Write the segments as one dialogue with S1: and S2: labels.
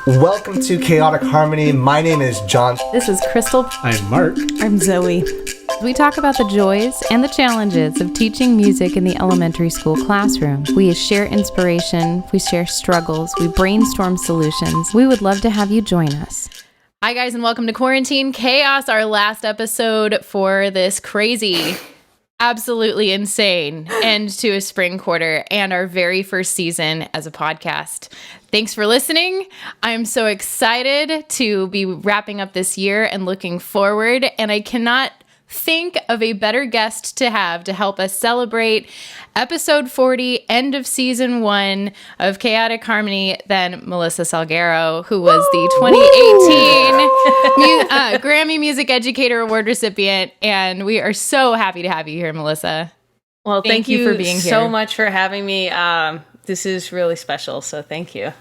S1: Welcome to Chaotic Harmony. My name is John.
S2: This is Crystal.
S3: I'm Mark.
S4: I'm Zoe.
S2: We talk about the joys and the challenges of teaching music in the elementary school classroom. We share inspiration, we share struggles, we brainstorm solutions. We would love to have you join us. Hi guys, and welcome to Quarantine Chaos, our last episode for this crazy, absolutely insane end to a spring quarter and our very first season as a podcast. Thanks for listening. I'm so excited to be wrapping up this year and looking forward, and I cannot think of a better guest to have to help us celebrate episode 40, end of season 1 of Chaotic Harmony than Melissa Salguero, who was the 2018 Grammy Music Educator Award recipient. And we are so happy to have you here, Melissa.
S4: Well, thank
S2: you
S4: you
S2: for being
S4: so
S2: here.
S4: much for having me. This is really special, so thank you.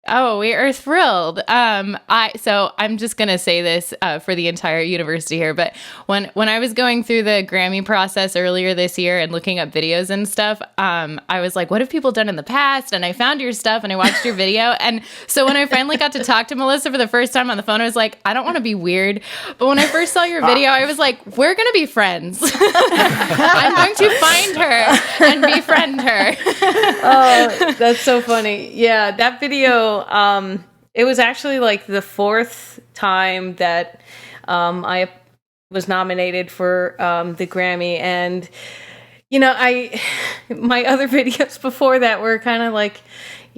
S2: Oh, we are thrilled. So I'm just gonna say this for the entire university here, but when I was going through the Grammy process earlier this year and looking up videos and stuff, I was like, what have people done in the past? And I found your stuff and I watched your video. And so when I finally got to talk to Melissa for the first time on the phone, I was like, I don't want to be weird, but when I first saw your video, I was like, we're gonna be friends. I'm going to find her and befriend her.
S4: Oh, that's so funny. Yeah, that video. It was actually like the 4th time that I was nominated for the Grammy, and my other videos before that were kind of like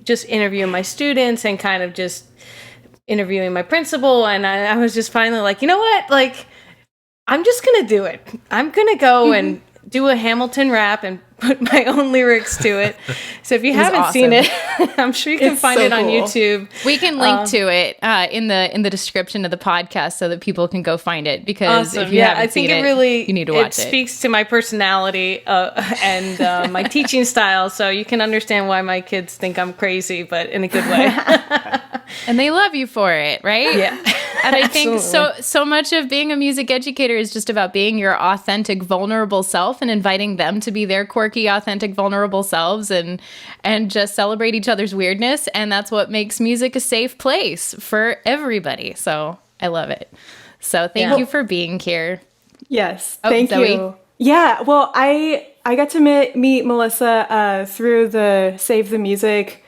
S4: just interviewing my students and kind of just interviewing my principal, and I was just finally like, you know what, like I'm just gonna do it. I'm gonna go and do a Hamilton rap and put my own lyrics to it. So if you haven't seen it, I'm sure you can find it on YouTube.
S2: We can link to it in the description of the podcast so that people can go find it, because if you haven't seen it, you need to watch it.
S4: It speaks to my personality and my teaching style, so you can understand why my kids think I'm crazy, but in a good way.
S2: And they love you for it, right?
S4: Yeah.
S2: And I think so much of being a music educator is just about being your authentic, vulnerable self and inviting them to be their quirky, authentic, vulnerable selves and just celebrate each other's weirdness. And that's what makes music a safe place for everybody. So I love it. So thank you for being here.
S5: Yes,
S2: thank
S5: Zoe.
S2: you.
S5: Yeah, well, I got to meet Melissa through the Save the Music,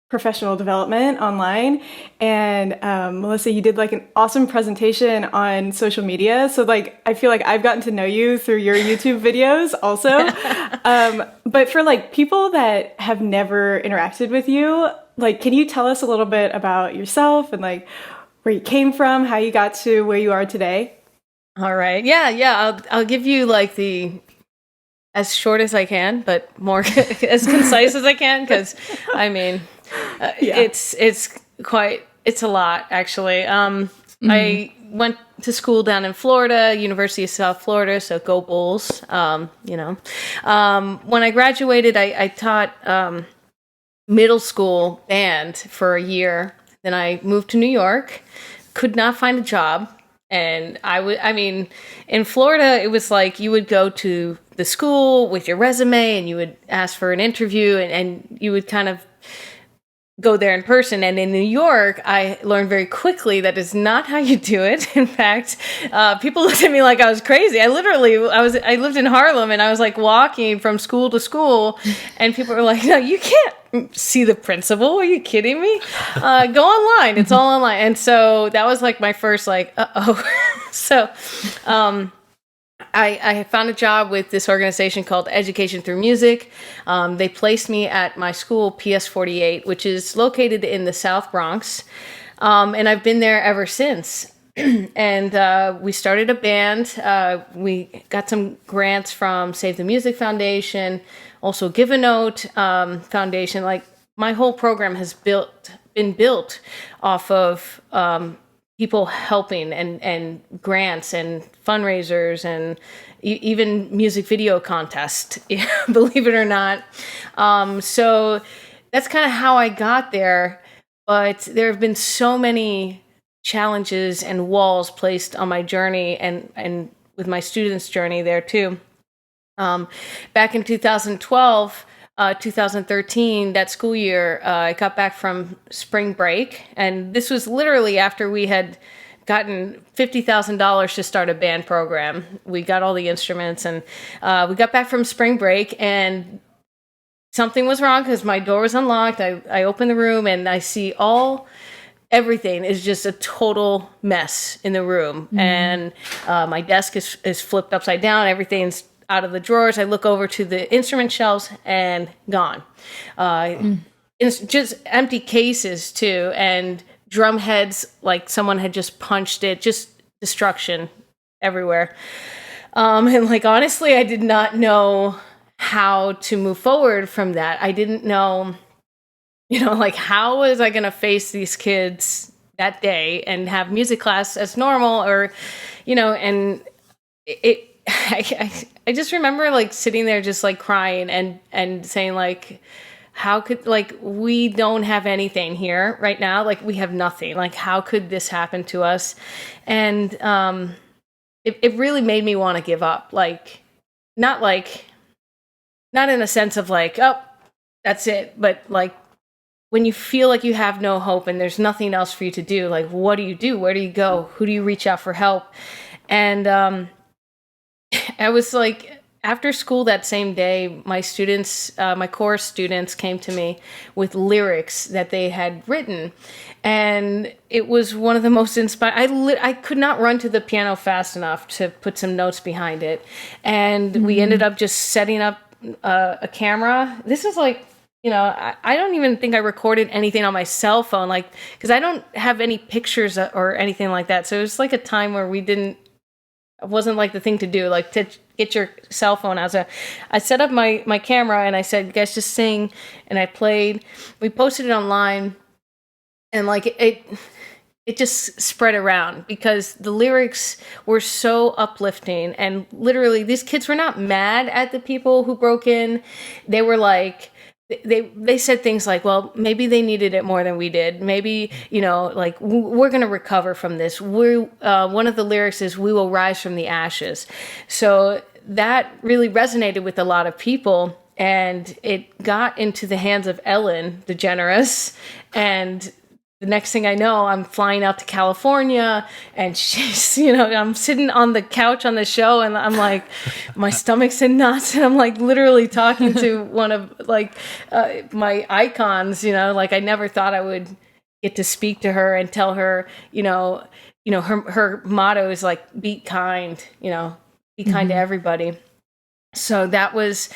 S5: professional development online. And Melissa, you did like an awesome presentation on social media. So like, I feel like I've gotten to know you through your YouTube videos also. But for like people that have never interacted with you, like, can you tell us a little bit about yourself and like where you came from, how you got to where you are today?
S4: All right. Yeah. I'll give you like the as short as I can, but more as concise as I can, because I mean, it's a lot actually. I went to school down in Florida, University of South Florida, so go Bulls. When I graduated, I taught middle school band for a year. Then I moved to New York, could not find a job. And in Florida, it was like you would go to the school with your resume and you would ask for an interview and you would kind of go there in person. And in New York, I learned very quickly that is not how you do it. In fact, people looked at me like I was crazy. I lived in Harlem and I was like walking from school to school and people were like, no, you can't see the principal. Are you kidding me? Go online. It's all online. And so that was like my first like, uh-oh. So I found a job with this organization called Education through Music. They placed me at my school, P.S.48, which is located in the South Bronx. And I've been there ever since. And we started a band. We got some grants from Save the Music Foundation, also Give a Note Foundation. Like my whole program has been built off of people helping and grants and fundraisers and even music video contest, believe it or not. So that's kind of how I got there. But there have been so many challenges and walls placed on my journey and with my students' journey there too. Back in 2012, 2013, that school year, I got back from spring break, and this was literally after we had gotten $50,000 to start a band program. We got all the instruments, and we got back from spring break, and something was wrong because my door was unlocked. I opened the room, and I see everything is just a total mess in the room. And my desk is flipped upside down. Everything's out of the drawers. I look over to the instrument shelves and gone. It's just empty cases too, and drum heads like someone had just punched it, just destruction everywhere. And like, honestly, I did not know how to move forward from that. I didn't know, like, how was I going to face these kids that day and have music class as normal, or, and I just remember like sitting there just like crying and saying like, how could, like, we don't have anything here right now. Like, we have nothing. Like, how could this happen to us? And it really made me want to give up. Like, not in a sense of like, oh, that's it. But like, when you feel like you have no hope and there's nothing else for you to do, like, what do you do? Where do you go? Who do you reach out for help? And I was like, after school that same day, my students, my chorus students came to me with lyrics that they had written. And it was one of the most inspiring. I could not run to the piano fast enough to put some notes behind it. And we ended up just setting up a camera. This is like, I don't even think I recorded anything on my cell phone, like, because I don't have any pictures or anything like that. So it was like a time where it wasn't like the thing to do, like to get your cell phone out. So I set up my camera and I said, you guys just sing. And I played, we posted it online, and like it just spread around because the lyrics were so uplifting. And literally these kids were not mad at the people who broke in. They were like, they said things like, well, maybe they needed it more than we did. Maybe, like, we're going to recover from this. One of the lyrics is, we will rise from the ashes. So that really resonated with a lot of people, and it got into the hands of Ellen DeGeneres, and the next thing I know, I'm flying out to California, and she's, I'm sitting on the couch on the show, and I'm like, my stomach's in knots, and I'm like literally talking to one of like my icons, like I never thought I would get to speak to her and tell her, her motto is like, be kind, be kind to everybody. So that was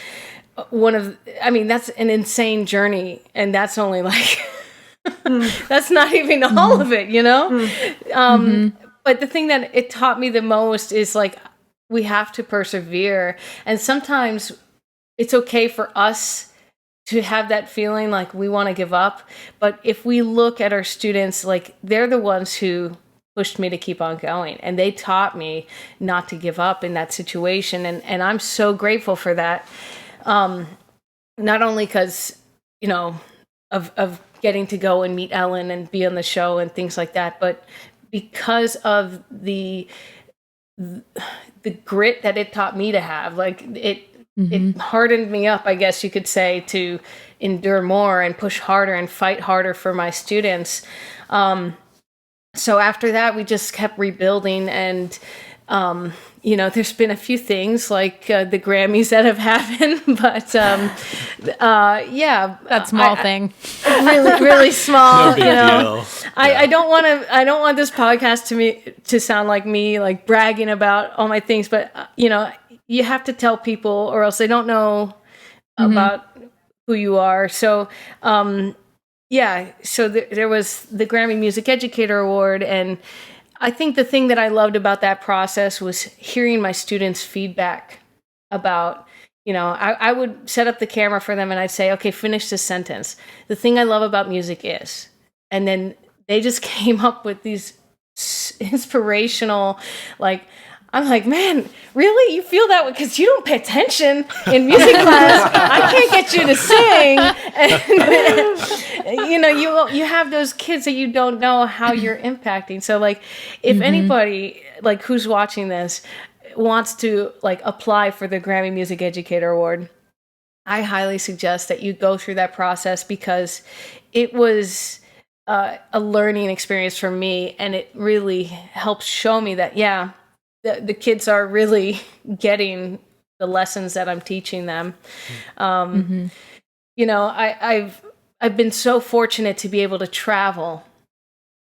S4: that's an insane journey, and that's only like, that's not even all of it, But the thing that it taught me the most is like, we have to persevere. And sometimes it's okay for us to have that feeling like we want to give up. But if we look at our students, like, they're the ones who pushed me to keep on going. And they taught me not to give up in that situation. And I'm so grateful for that. Not only because, of getting to go and meet Ellen and be on the show and things like that, but because of the grit that it taught me to have. Like, it hardened me up, I guess you could say, to endure more and push harder and fight harder for my students. So after that, we just kept rebuilding, and there's been a few things like the Grammys that have happened, but
S2: that small thing,
S4: really, really small.
S3: No big deal.
S4: I don't want this podcast to sound like me like bragging about all my things, but you have to tell people, or else they don't know about who you are. So so there was the Grammy Music Educator Award, and I think the thing that I loved about that process was hearing my students' feedback about, I would set up the camera for them and I'd say, okay, finish this sentence. The thing I love about music is, and then they just came up with these inspirational, like, I'm like, man, really? You feel that way? Because you don't pay attention in music class. I can't get you to sing. And, you have those kids that you don't know how you're impacting. So, like, if anybody, like, who's watching this wants to, like, apply for the Grammy Music Educator Award, I highly suggest that you go through that process, because it was a learning experience for me, and it really helps show me that, yeah, the kids are really getting the lessons that I'm teaching them. You know, I've been so fortunate to be able to travel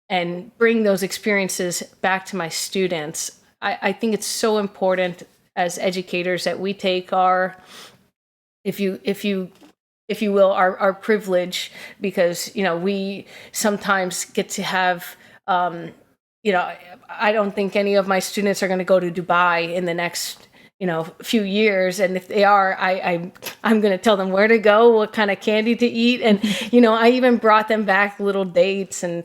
S4: and bring those experiences back to my students. I think it's so important as educators that we take our, if you will, our privilege, because, you know, we sometimes get to have, you know, I don't think any of my students are going to go to Dubai in the next, you know, few years. And if they are, I'm going to tell them where to go, what kind of candy to eat. And, you know, I even brought them back little dates and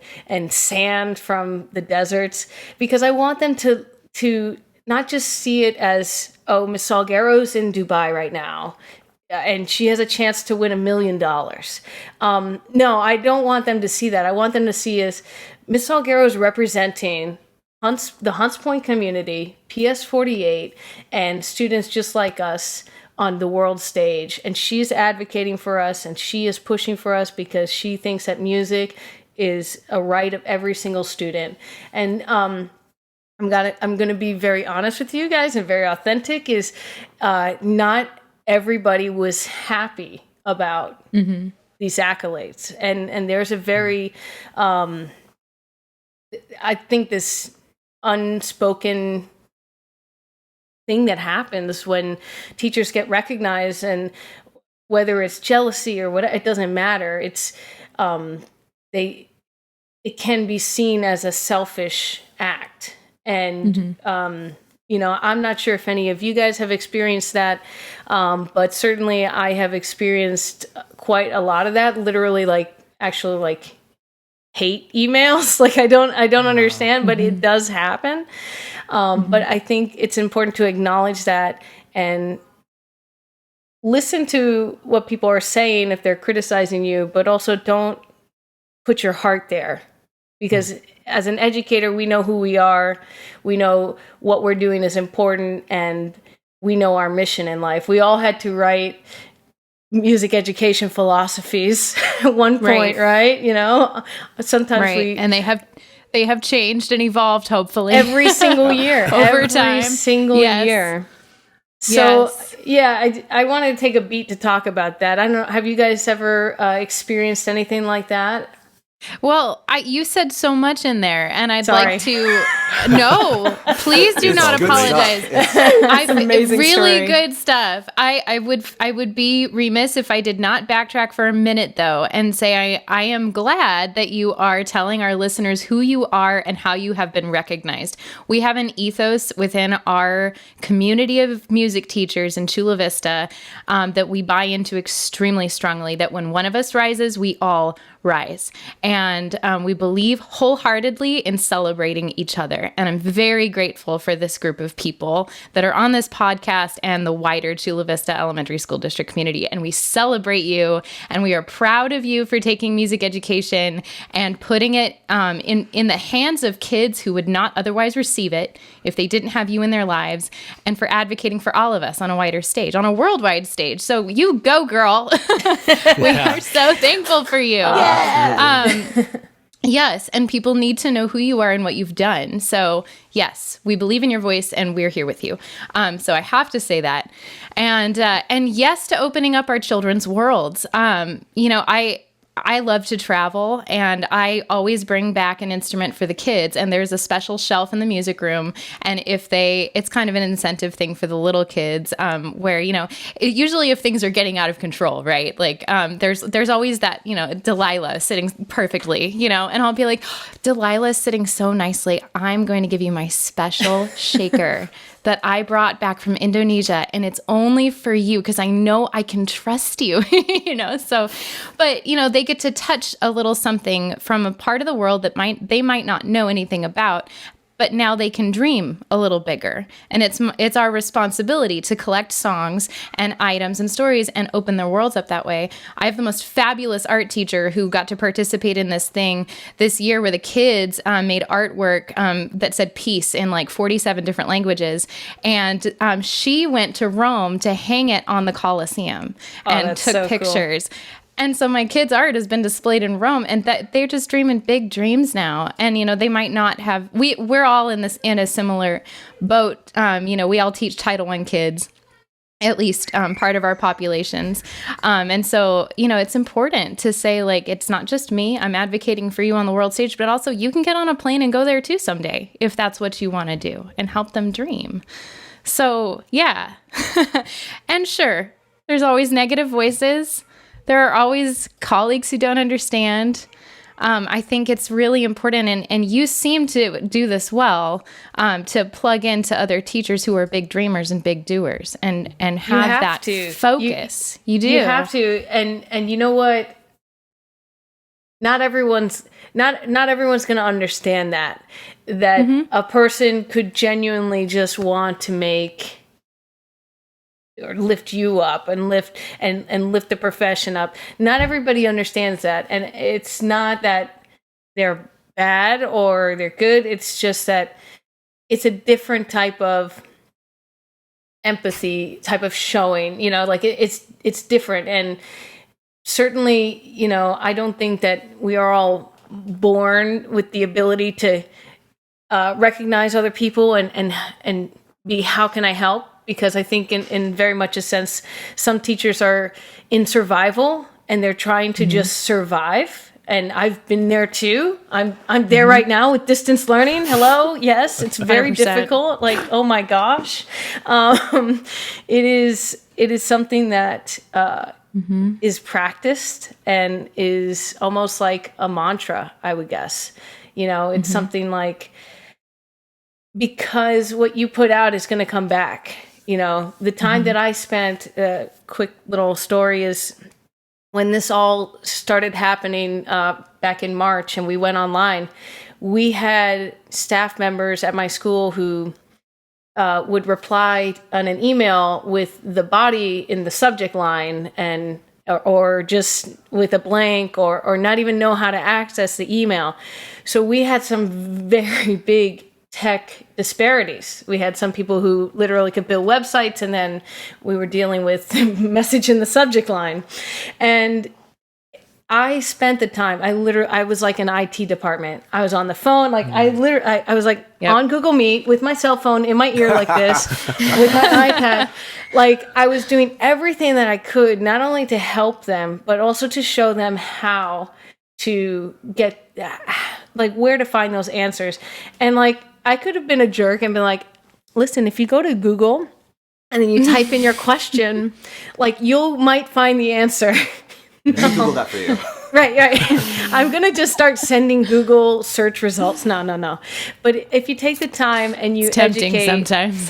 S4: sand from the deserts, because I want them to not just see it as, oh, Miss Salguero's in Dubai right now, and she has a chance to win $1 million. No, I don't want them to see that. I want them to see as Miss Salguero is representing the Hunts Point community, PS.48, and students just like us on the world stage. And she's advocating for us, and she is pushing for us, because she thinks that music is a right of every single student. And I'm going to be very honest with you guys and very authentic, is not everybody was happy about these accolades. And there's a very, I think this unspoken thing that happens when teachers get recognized, and whether it's jealousy or what, it doesn't matter. It's, it can be seen as a selfish act. And, you know, I'm not sure if any of you guys have experienced that, but certainly I have experienced quite a lot of that. Literally, like, actually, like, hate emails. Like, I don't understand, but it does happen. But I think it's important to acknowledge that and listen to what people are saying if they're criticizing you, but also don't put your heart there. Because as an educator, we know who we are, we know what we're doing is important, and we know our mission in life. We all had to write music education philosophies at one point, right? You know, sometimes
S2: and they have changed and evolved, hopefully,
S4: every single year,
S2: over time,
S4: every single year. So I wanted to take a beat to talk about that. I don't know, have you guys ever experienced anything like that?
S2: Well, you said so much in there, and I'd like to. No, please do not apologize.
S5: Amazing
S2: really
S5: story.
S2: Good stuff. I would be remiss if I did not backtrack for a minute, though, and say I am glad that you are telling our listeners who you are and how you have been recognized. We have an ethos within our community of music teachers in Chula Vista that we buy into extremely strongly. That when one of us rises, we all rise. And we believe wholeheartedly in celebrating each other. And I'm very grateful for this group of people that are on this podcast and the wider Chula Vista Elementary School District community. And we celebrate you, and we are proud of you for taking music education and putting it in the hands of kids who would not otherwise receive it if they didn't have you in their lives, and for advocating for all of us on a wider stage, on a worldwide stage. So you go, girl. We are so thankful for you. Yes, and people need to know who you are and what you've done. So yes, we believe in your voice, and we're here with you. So I have to say that, and yes to opening up our children's worlds. You know, I love to travel, and I always bring back an instrument for the kids, and there's a special shelf in the music room. And it's kind of an incentive thing for the little kids, where, you know, usually if things are getting out of control, right? Like, there's always that, you know, Delilah sitting perfectly, you know, and I'll be like, Delilah's sitting so nicely. I'm going to give you my special shaker that I brought back from Indonesia, and it's only for you because I know I can trust you, you know? So, but, you know, they get to touch a little something from a part of the world that they might not know anything about, but now they can dream a little bigger. And it's our responsibility to collect songs and items and stories and open their worlds up that way. I have the most fabulous art teacher who got to participate in this thing this year where the kids made artwork that said peace in like 47 different languages. And she went to Rome to hang it on the Colosseum and took pictures. Cool. And so my kids' art has been displayed in Rome, and that they're just dreaming big dreams now. And, you know, they might not have, we're all in a similar boat. You know, we all teach Title I kids, at least part of our populations. And so, you know, it's important to say, like, it's not just me. I'm advocating for you on the world stage, but also you can get on a plane and go there too someday if that's what you want to do, and help them dream. So, yeah. And sure, there's always negative voices. There are always colleagues who don't understand. I think it's really important, and you seem to do this well, to plug into other teachers who are big dreamers and big doers, and have that focus. You do. You
S4: have to, and you know what? Not everyone's going to understand that a person could genuinely just want to make or lift you up and lift the profession up. Not everybody understands that. And it's not that they're bad or they're good. It's just that it's a different type of empathy, type of showing, you know, like it's different. And certainly, you know, I don't think that we are all born with the ability to recognize other people and be, how can I help? Because I think in very much a sense, some teachers are in survival and they're trying to just survive. And I've been there too. I'm there right now with distance learning. Hello. Yes. It's very 100%. Difficult. Like, oh my gosh. It is something that is practiced and is almost like a mantra, I would guess. You know, it's something like, because what you put out is going to come back. You know, the time that I spent, quick little story is when this all started happening back in March and we went online, we had staff members at my school who would reply on an email with the body in the subject line and or just with a blank or not even know how to access the email. So we had some very big tech disparities. We had some people who literally could build websites, and then we were dealing with message in the subject line. And I spent the time, I was like an IT department. I was on the phone, like I was like on Google Meet with my cell phone in my ear like this, with my iPad. Like I was doing everything that I could, not only to help them, but also to show them how to get, like where to find those answers. And like, I could have been a jerk and been like, listen, if you go to Google and then you type in your question, like you might find the answer.
S1: No. Google that for you.
S4: Right. I'm going to just start sending Google search results. No. But if you take the time and you
S2: tempting
S4: educate.
S2: Sometimes.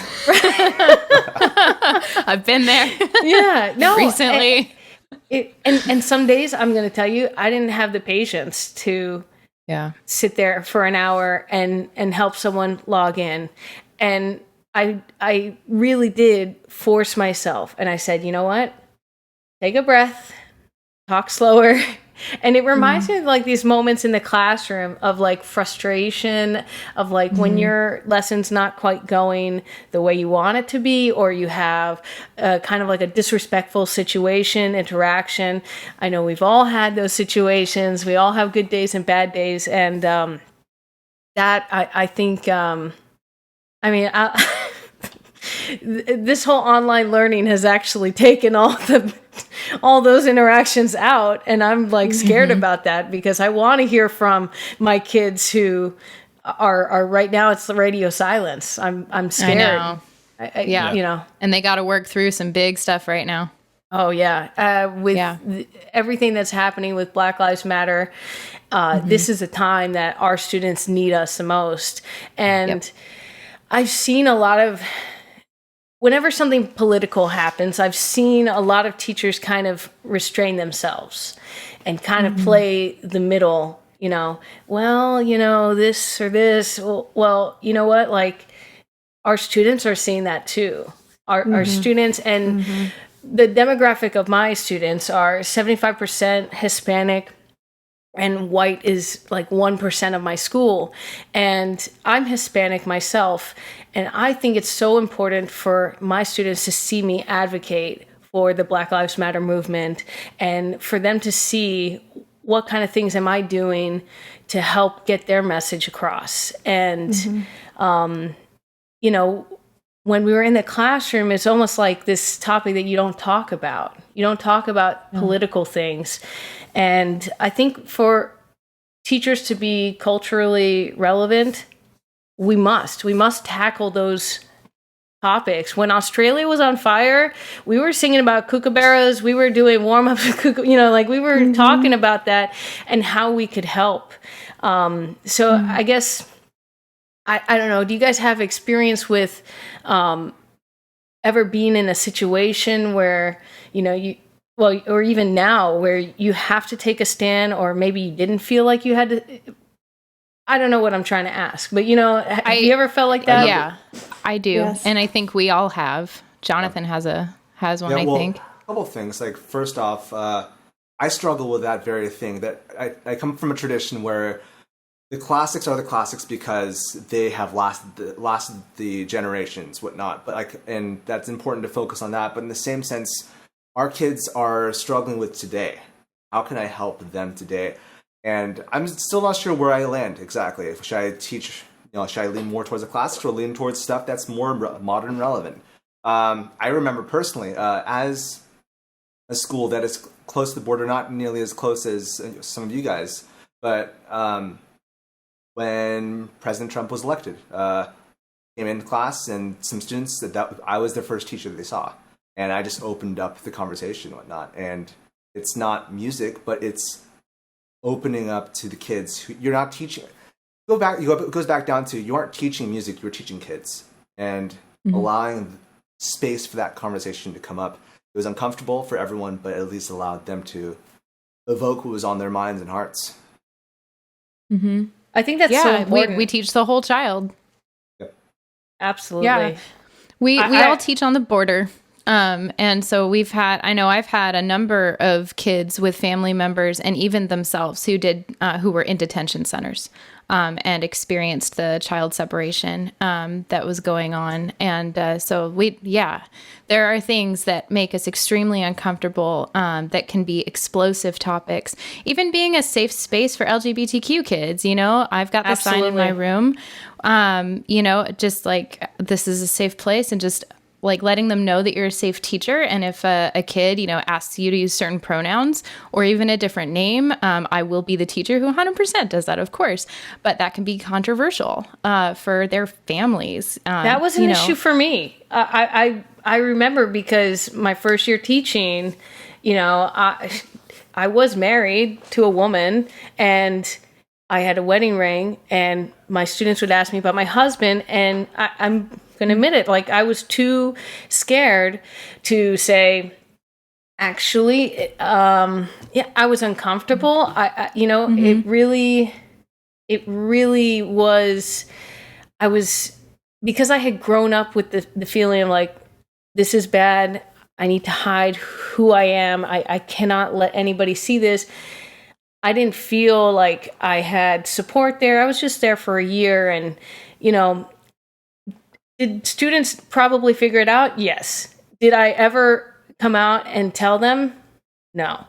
S2: I've been there.
S4: Yeah. No.
S2: Recently.
S4: And some days, I'm going to tell you, I didn't have the patience to sit there for an hour and help someone log in. And I really did force myself. And I said, you know what? Take a breath, talk slower. And it reminds me of like these moments in the classroom of like frustration, of like when your lesson's not quite going the way you want it to be, or you have kind of like a disrespectful situation, interaction. I know we've all had those situations. We all have good days and bad days. And that I think, this whole online learning has actually taken all those interactions out, and I'm like scared about that because I want to hear from my kids who are right now. It's the radio silence. I'm scared.
S2: I know.
S4: You know,
S2: and they got to work through some big stuff right now.
S4: Oh yeah, with everything that's happening with Black Lives Matter, this is a time that our students need us the most, and I've seen a lot of. Whenever something political happens, I've seen a lot of teachers kind of restrain themselves and kind of play the middle, this or this. Well, you know what? Like, our students are seeing that too. Our students, and the demographic of my students are 75% Hispanic, and white is like 1% of my school. And I'm Hispanic myself. And I think it's so important for my students to see me advocate for the Black Lives Matter movement, and for them to see what kind of things am I doing to help get their message across. And, when we were in the classroom, it's almost like this topic that you don't talk about. You don't talk about political things. And I think for teachers to be culturally relevant, we must tackle those topics. When Australia was on fire, we were singing about kookaburras. We were doing warm-ups, we were talking about that and how we could help. So I guess, I don't know, do you guys have experience with ever being in a situation where, or even now, where you have to take a stand, or maybe you didn't feel like you had to? I don't know what I'm trying to ask, but have you ever felt like that?
S2: Yeah, I do.
S5: Yes.
S2: And I think we all have. Jonathan has one, I think.
S1: A couple of things. Like, first off, I struggle with that very thing. That I come from a tradition where the classics are the classics because they have lasted the generations, whatnot. But and that's important to focus on that. But in the same sense, our kids are struggling with today. How can I help them today? And I'm still not sure where I land exactly. Should I teach? Should I lean more towards the classics or lean towards stuff that's more modern relevant? I remember personally, as a school that is close to the border, not nearly as close as some of you guys, but when President Trump was elected, came into class, and some students that I was their first teacher that they saw, and I just opened up the conversation and whatnot. And it's not music, but it's opening up to the kids who you're not teaching. It goes back down to, you aren't teaching music, you're teaching kids, and allowing space for that conversation to come up. It was uncomfortable for everyone, but at least allowed them to evoke what was on their minds and hearts.
S4: I think that's so important.
S2: We teach the whole child.
S1: Yep.
S4: Absolutely.
S2: Yeah. We all teach on the border. And so I've had a number of kids with family members and even themselves who were in detention centers, and experienced the child separation, that was going on. And, there are things that make us extremely uncomfortable, that can be explosive topics, even being a safe space for LGBTQ kids. I've got the sign in my room, just like, this is a safe place, and just like letting them know that you're a safe teacher. And if a kid, asks you to use certain pronouns or even a different name, I will be the teacher who 100% does that, of course. But that can be controversial for their families.
S4: That was an issue for me. I remember, because my first year teaching, I was married to a woman, and I had a wedding ring, and my students would ask me about my husband, and I'm going to admit it, like, I was too scared to say, actually, I was uncomfortable. It really was, because I had grown up with the feeling of like, this is bad. I need to hide who I am. I cannot let anybody see this. I didn't feel like I had support there. I was just there for a year, and, did students probably figure it out? Yes. Did I ever come out and tell them? No.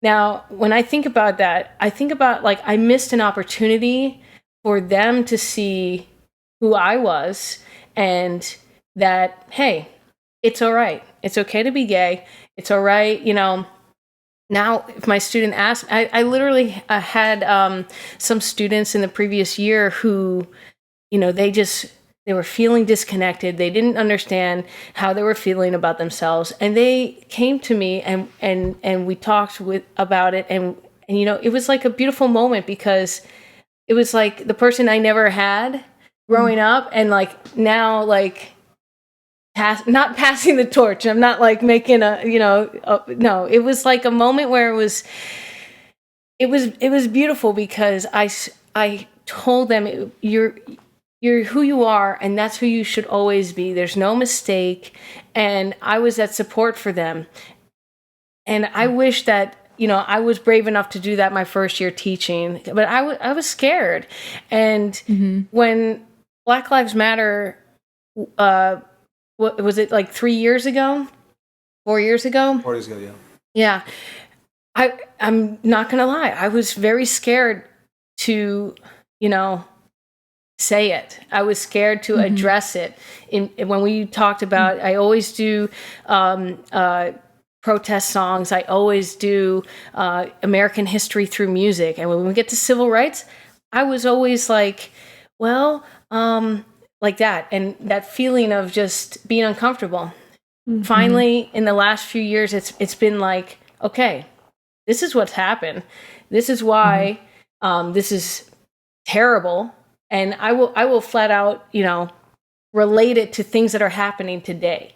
S4: Now, when I think about that, I think about, like, I missed an opportunity for them to see who I was, and that, hey, it's all right. It's okay to be gay. It's all right. Now, if my student asks, I literally had some students in the previous year who, they were feeling disconnected. They didn't understand how they were feeling about themselves. And they came to me, and we talked about it. And it was like a beautiful moment, because it was like the person I never had growing up, and like now, like, not passing the torch. I'm not like making no, it was like a moment where it was, it was beautiful because I told them you're who you are, and that's who you should always be. There's no mistake. And I was that support for them. And I wish that, I was brave enough to do that my first year teaching, but I was scared. And when Black Lives Matter, what was it, like 3 years ago? 4 years ago?
S1: 4 years ago, yeah.
S4: Yeah. I'm not going to lie. I was very scared to, say it. I was scared to address it. When we talked about, I always do protest songs. I always do American history through music. And when we get to civil rights, I was always like, well, like that. And that feeling of just being uncomfortable. Finally, in the last few years, it's been like, okay, this is what's happened. This is why this is terrible. And I will flat out, relate it to things that are happening today.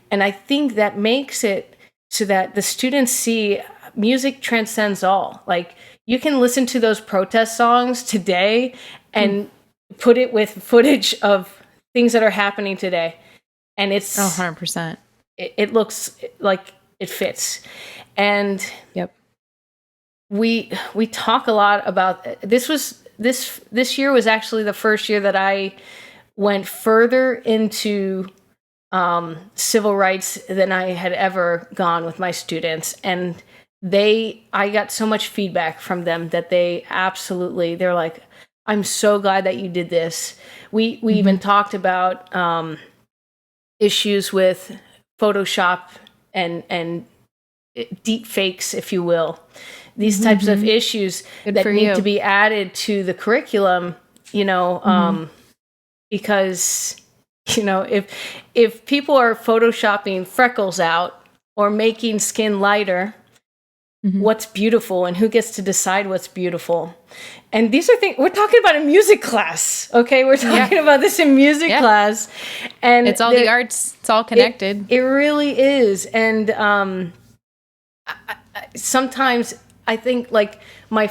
S4: And I think that makes it so that the students see music transcends all. Like, you can listen to those protest songs today and put it with footage of things that are happening today. And it's
S2: 100%.
S4: It looks like it fits. And we talk a lot about this year was actually the first year that I went further into civil rights than I had ever gone with my students. And I got so much feedback from them that they're like, I'm so glad that you did this. We even talked about issues with Photoshop and deep fakes, if you will. These types of issues that need to be added to the curriculum, because, if people are photoshopping freckles out or making skin lighter, what's beautiful and who gets to decide what's beautiful? And these are things we're talking about in music class. Okay. We're talking about this in music class, and
S2: it's all the arts. It's all connected.
S4: It really is. And, sometimes I think like my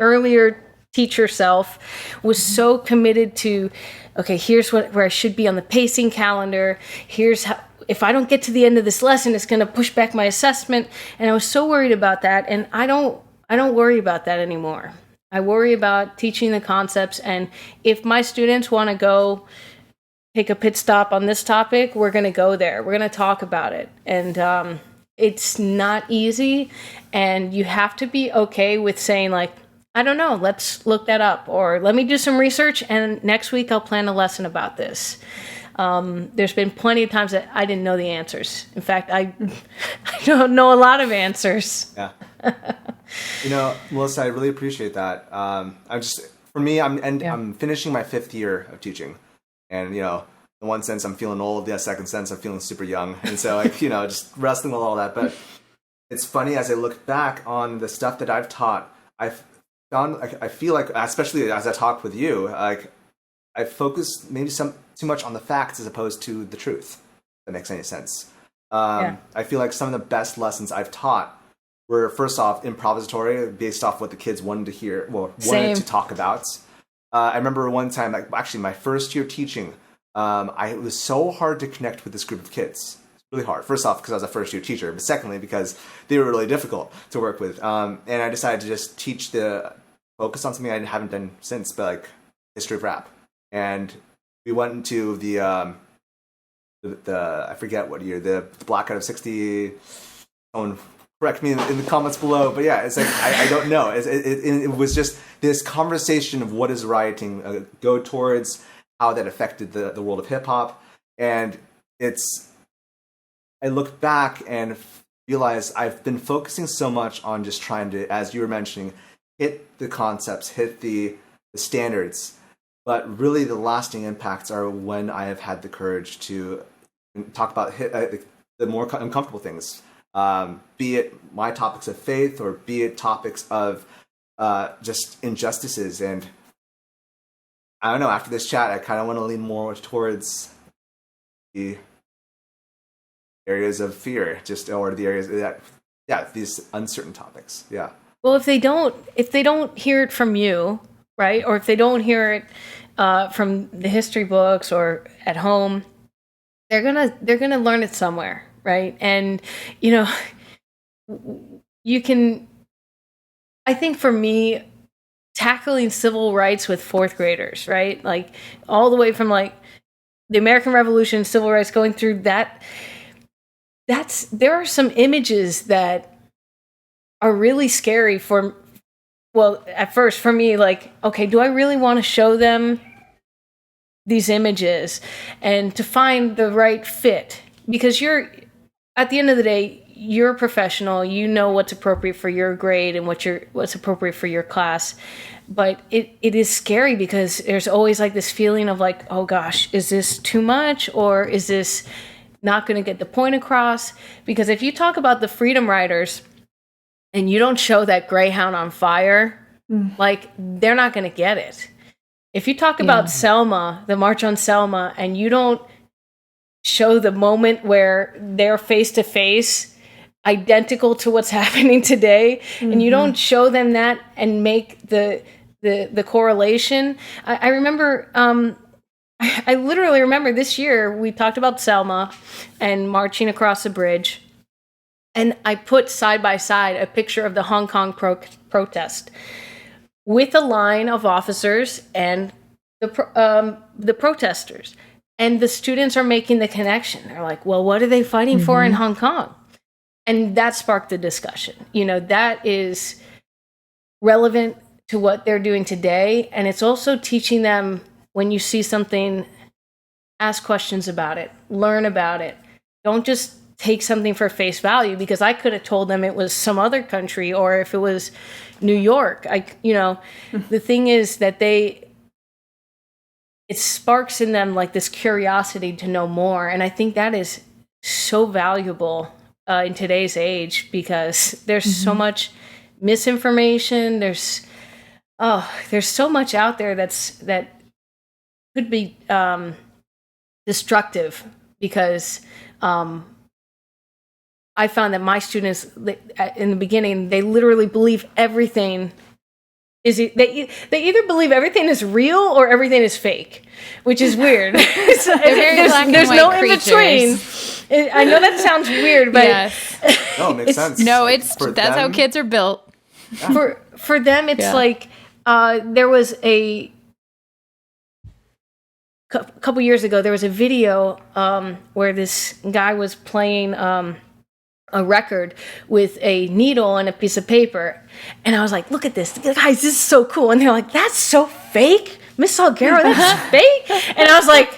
S4: earlier teacher self was so committed to, okay, here's where I should be on the pacing calendar. Here's how, if I don't get to the end of this lesson, it's going to push back my assessment. And I was so worried about that. And I don't worry about that anymore. I worry about teaching the concepts. And if my students want to go take a pit stop on this topic, we're going to go there. We're going to talk about it. And, it's not easy, and you have to be okay with saying, like, I don't know, let's look that up, or let me do some research, and next week I'll plan a lesson about this. There's been plenty of times that I didn't know the answers. In fact, I don't know a lot of answers.
S1: Yeah. Melissa, I really appreciate that. I'm finishing my 5th year of teaching, and in one sense, I'm feeling old. The second sense, I'm feeling super young. And so, just wrestling with all that. But it's funny, as I look back on the stuff that I've taught, I've found, I feel like, especially as I talked with you, like, I focused maybe too much on the facts as opposed to the truth. If that makes any sense. I feel like some of the best lessons I've taught were, first off, improvisatory, based off what the kids wanted to hear, wanted to talk about. I remember one time, actually my first year teaching, it was so hard to connect with this group of kids. It's really hard. First off, because I was a first-year teacher, but secondly, because they were really difficult to work with. And I decided to just focus on something I haven't done since, but like history of rap. And we went into the I forget what year, the blackout of '60. Someone correct me in the comments below, but yeah, it's like I don't know. It was just this conversation of what is rioting go towards, how that affected the world of hip hop. And I look back and realize I've been focusing so much on just trying to, as you were mentioning, hit the concepts, hit the standards. But really the lasting impacts are when I have had the courage to talk about the more uncomfortable things, be it my topics of faith or be it topics of just injustices. And I don't know, after this chat, I kind of want to lean more towards the areas of fear, or the areas that, these uncertain topics. Yeah.
S4: well, if they don't hear it from you, right, or if they don't hear it from the history books or at home, they're gonna learn it somewhere, right? And you can. I think for me, tackling civil rights with fourth graders, right, like all the way from like the American Revolution, civil rights, going through that. There are some images that are really scary at first for me, like, okay, do I really want to show them these images, and to find the right fit? Because at the end of the day, you're a professional, you know what's appropriate for your grade and what's appropriate for your class. But it is scary because there's always like this feeling of like, oh gosh, is this too much, or is this not going to get the point across? Because if you talk about the Freedom Riders and you don't show that Greyhound on fire, like, they're not going to get it. If you talk about Selma, the March on Selma, and you don't show the moment where they're face to face, identical to what's happening today, and you don't show them that and make the correlation. I remember, I literally remember this year we talked about Selma and marching across the bridge, and I put side by side a picture of the Hong Kong protest with a line of officers and the protesters. And the students are making the connection. They're like, well, what are they fighting for in Hong Kong? And that sparked the discussion. That is relevant to what they're doing today. And it's also teaching them, when you see something, ask questions about it, learn about it. Don't just take something for face value, because I could have told them it was some other country, or if it was New York. The thing is that it sparks in them like this curiosity to know more. And I think that is so valuable in today's age, because there's so much misinformation. There's so much out there that could be destructive, because I found that my students in the beginning, they literally believe everything they either believe everything is real or everything is fake, which is weird. There's no in between. I know that sounds weird, but
S1: no, it makes sense.
S2: No, that's how kids are built.
S4: Yeah. For them, it's like there was a couple years ago. There was a video where this guy was playing a record with a needle and a piece of paper, and I was like, look at this, guys, this is so cool. And they're like, that's so fake, Miss Salguero, that's fake. And I was like,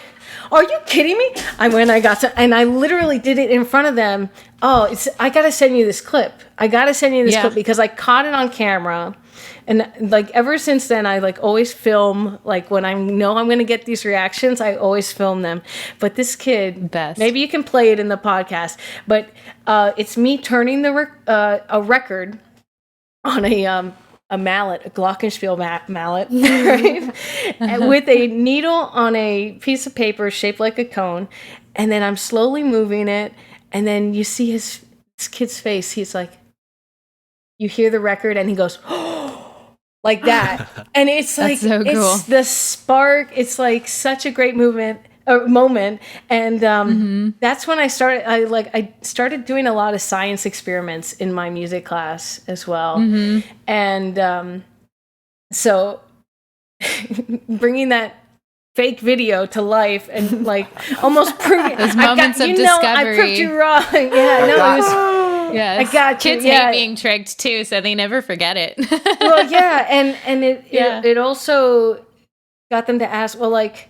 S4: are you kidding me? And I literally did it in front of them. I gotta send you this clip. Clip, because I caught it on camera. And like ever since then, I like always film, like when I know I'm going to get these reactions, I always film them. But this kid, maybe you can play it in the podcast, but it's me turning a record on a mallet, a glockenspiel mallet, right? And with a needle on a piece of paper shaped like a cone, and then I'm slowly moving it, and then you see this kid's face. He's like, you hear the record, and he goes, like that. And it's like, so cool. It's the spark. It's like such a great moment. And that's when I started doing a lot of science experiments in my music class as well. And so bringing that fake video to life and like almost proving
S2: those moments of discovery.
S4: I proved you wrong. Yeah, no, it was.
S2: Yes.
S4: I got
S2: Kids hate being tricked too, so they never forget it.
S4: Well, yeah, and it also got them to ask, well, like,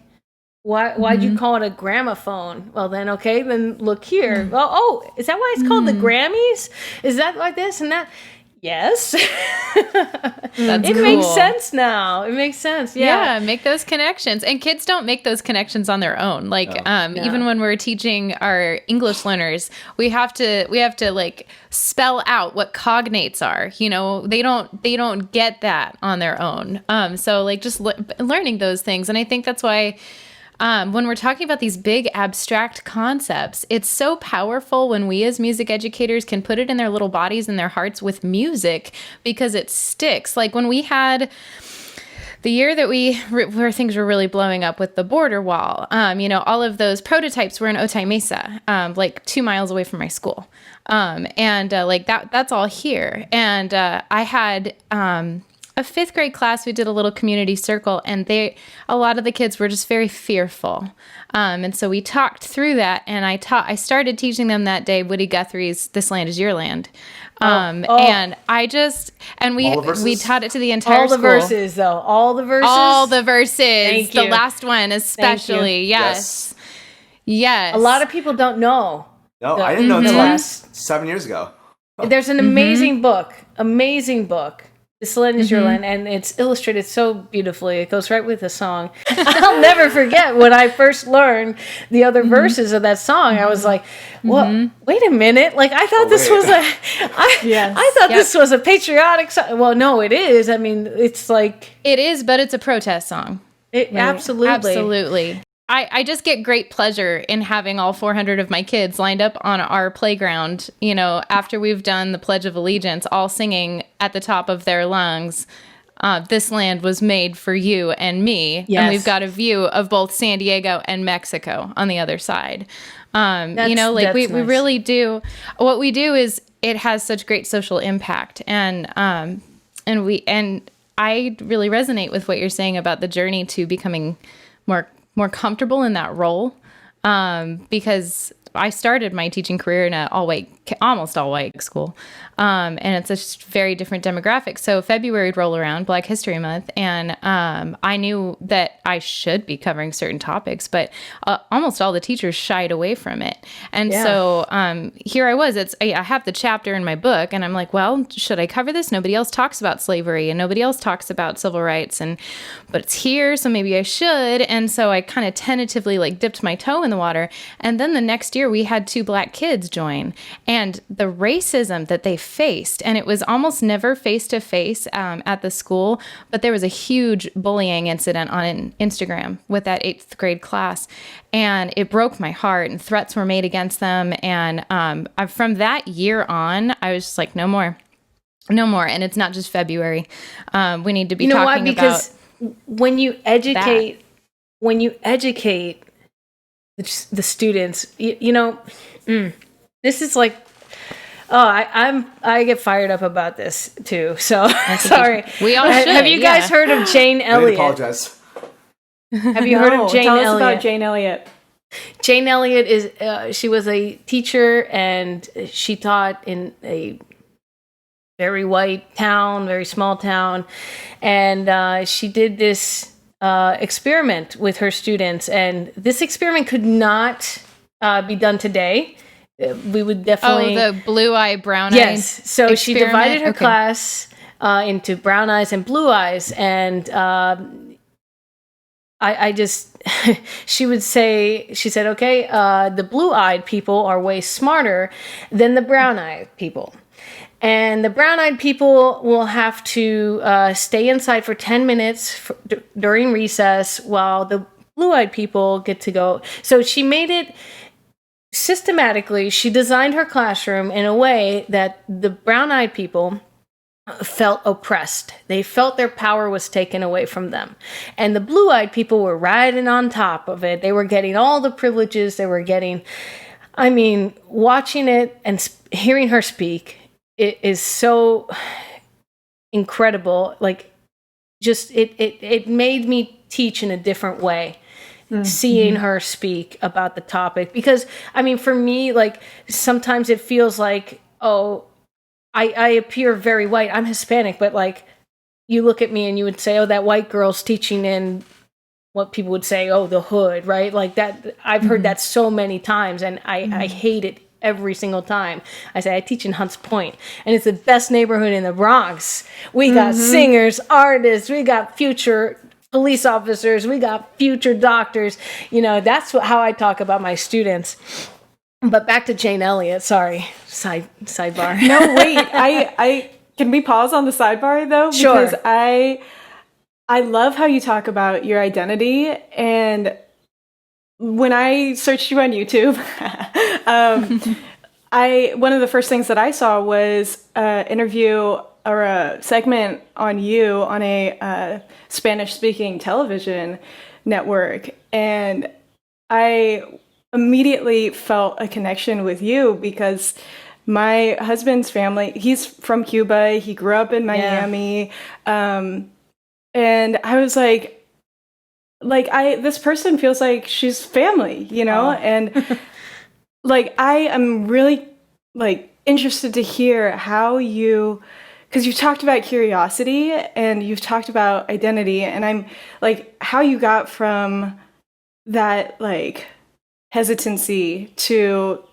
S4: why'd you call it a gramophone? Well, then look here. Well, is that why it's called the Grammys? Is that like this and that? Yes. It makes sense now. It makes sense. Yeah.
S2: Make those connections. And kids don't make those connections on their own. Like even when we're teaching our English learners, we have to like spell out what cognates are. They don't get that on their own. So like just learning those things. And I think that's why when we're talking about these big abstract concepts, it's so powerful when we as music educators can put it in their little bodies and their hearts with music, because it sticks. Like when we had the year that where things were really blowing up with the border wall, all of those prototypes were in Otay Mesa, like 2 miles away from my school. That's all here. And I had a 5th grade class. We did a little community circle, and a lot of the kids were just very fearful. And so we talked through that, and I started teaching them that day Woody Guthrie's "This Land Is Your Land." And we taught it to the entire school.
S4: All the verses, though. All the verses.
S2: All the verses.
S4: Thank you.
S2: The last one, especially. Yes. Yes.
S4: A lot of people don't know.
S1: No, I didn't know until like 7 years ago.
S4: There's an amazing book. This Land Is Your Land, and it's illustrated so beautifully. It goes right with the song. I'll never forget when I first learned the other verses of that song. I was like, "Well, wait a minute! Like I thought this was a patriotic song." Well, no, it is. I mean, it's like
S2: it is, but it's a protest song. Absolutely. I just get great pleasure in having all 400 of my kids lined up on our playground, after we've done the Pledge of Allegiance, all singing at the top of their lungs, "This land was made for you and me." Yes. And we've got a view of both San Diego and Mexico on the other side. We really do. What we do is it has such great social impact. And I really resonate with what you're saying about the journey to becoming more comfortable in that role, because I started my teaching career in almost all white school, and it's a very different demographic. So February would roll around, Black History Month, and I knew that I should be covering certain topics, but almost all the teachers shied away from it. And so here I was. I have the chapter in my book, and I'm like, well, should I cover this? Nobody else talks about slavery, and nobody else talks about civil rights, but it's here, so maybe I should. And so I kind of tentatively dipped my toe in the water. And then the next year we had 2 Black kids join, and the racism that they faced, and it was almost never face-to-face at the school, but there was a huge bullying incident on Instagram with that 8th grade class, and it broke my heart, and threats were made against them. And from that year on, I was just like, no more. And it's not just February. We need to be talking
S4: because
S2: about
S4: when you educate the students, this is like, I get fired up about this too. So sorry.
S2: We all should.
S4: Have you guys heard of Jane Elliott?
S1: I apologize.
S4: Have you heard of Jane
S5: Tell
S4: Elliott?
S5: us about Jane Elliott.
S4: Jane Elliott is she was a teacher, and she taught in a very white town, very small town, and she did this experiment with her students, and this experiment could not be done today. We would definitely
S2: the blue eye, brown eye.
S4: Yes, so she divided her class into brown eyes and blue eyes, and I just she said, okay, the blue-eyed people are way smarter than the brown-eyed people. And the brown-eyed people will have to stay inside for 10 minutes during recess, while the blue-eyed people get to go. So she made it systematically. She designed her classroom in a way that the brown-eyed people felt oppressed. They felt their power was taken away from them. And the blue-eyed people were riding on top of it. They were getting all the privileges. They were getting, watching it and hearing her speak, it is so incredible. It made me teach in a different way. Mm-hmm. Seeing her speak about the topic, because for me, sometimes it feels like, I appear very white. I'm Hispanic, but you look at me and you would say, that white girl's teaching in what people would say, the hood, right? Like that. I've heard that so many times, and I hate it every single time. I say I teach in Hunts Point, and it's the best neighborhood in the Bronx. We got singers, artists, we got future police officers, we got future doctors. That's how I talk about my students. But back to Jane Elliott. Sorry, sidebar.
S5: No, wait. I can we pause on the sidebar though?
S4: Sure.
S5: Because I love how you talk about your identity, and when I searched you on YouTube, one of the first things that I saw was an interview or a segment on you on a Spanish-speaking television network, and I immediately felt a connection with you because my husband's family, he's from Cuba, he grew up in Miami, and I was like this person feels like she's family, you know, and like I am really like interested to hear how because you've talked about curiosity and you've talked about identity, and I'm like how you got from that like hesitancy to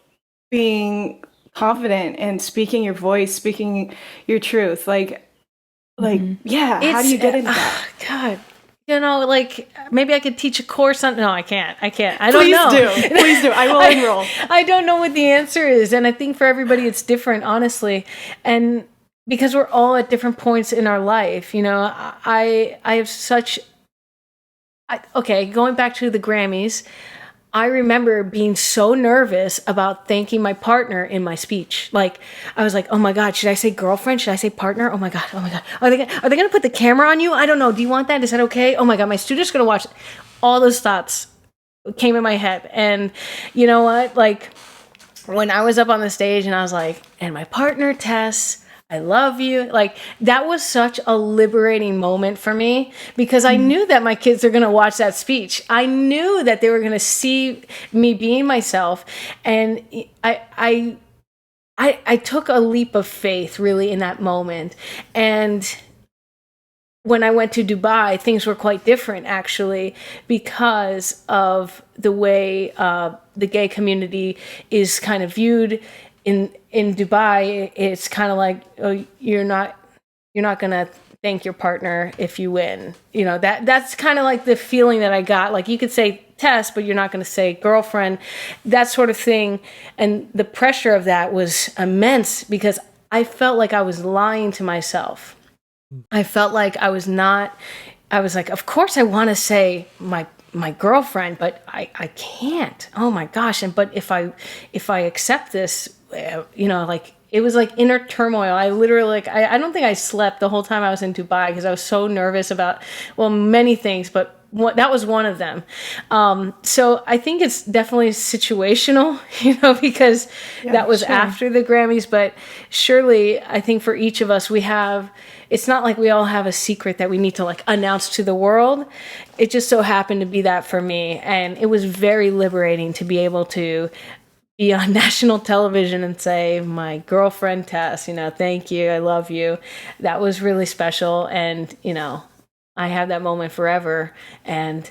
S5: being confident and speaking your voice, speaking your truth. How do you get into that?
S4: God, you know, like maybe I could teach a course on. No, I can't. I don't know.
S5: Please do. I will enroll.
S4: I don't know what the answer is, and I think for everybody it's different, honestly, and because we're all at different points in our life. You know, I have such. Going back to the Grammys. I remember being so nervous about thanking my partner in my speech. Like, I was like, oh my God, should I say girlfriend? Should I say partner? Oh my God. Are they going to put the camera on you? I don't know. Do you want that? Is that okay? Oh my God, my students are going to watch. All those thoughts came in my head. And you know what? Like, when I was up on the stage and I was like, and my partner, Tess, I love you. Like, that was such a liberating moment for me because I knew that my kids are going to watch that speech. I knew that they were going to see me being myself. And I took a leap of faith really in that moment. And when I went to Dubai, things were quite different actually because of the way the gay community is kind of viewed. In Dubai, it's kind of like, oh, you're not going to thank your partner if you win. You know, that's kind of like the feeling that I got. Like, you could say Tess, but you're not going to say girlfriend, that sort of thing. And the pressure of that was immense because I felt like I was lying to myself. I felt like I was like, of course I want to say my girlfriend, but I can't. Oh my gosh. But if I accept this, you know, like it was like inner turmoil. I literally I don't think I slept the whole time I was in Dubai because I was so nervous about, well, many things, but that was one of them. So I think it's definitely situational, you know, because that was after the Grammys, but surely I think for each of us, it's not like we all have a secret that we need to like announce to the world. It just so happened to be that for me. And it was very liberating to be able to be on national television and say, my girlfriend Tess, you know, thank you, I love you. That was really special. And, you know, I have that moment forever. And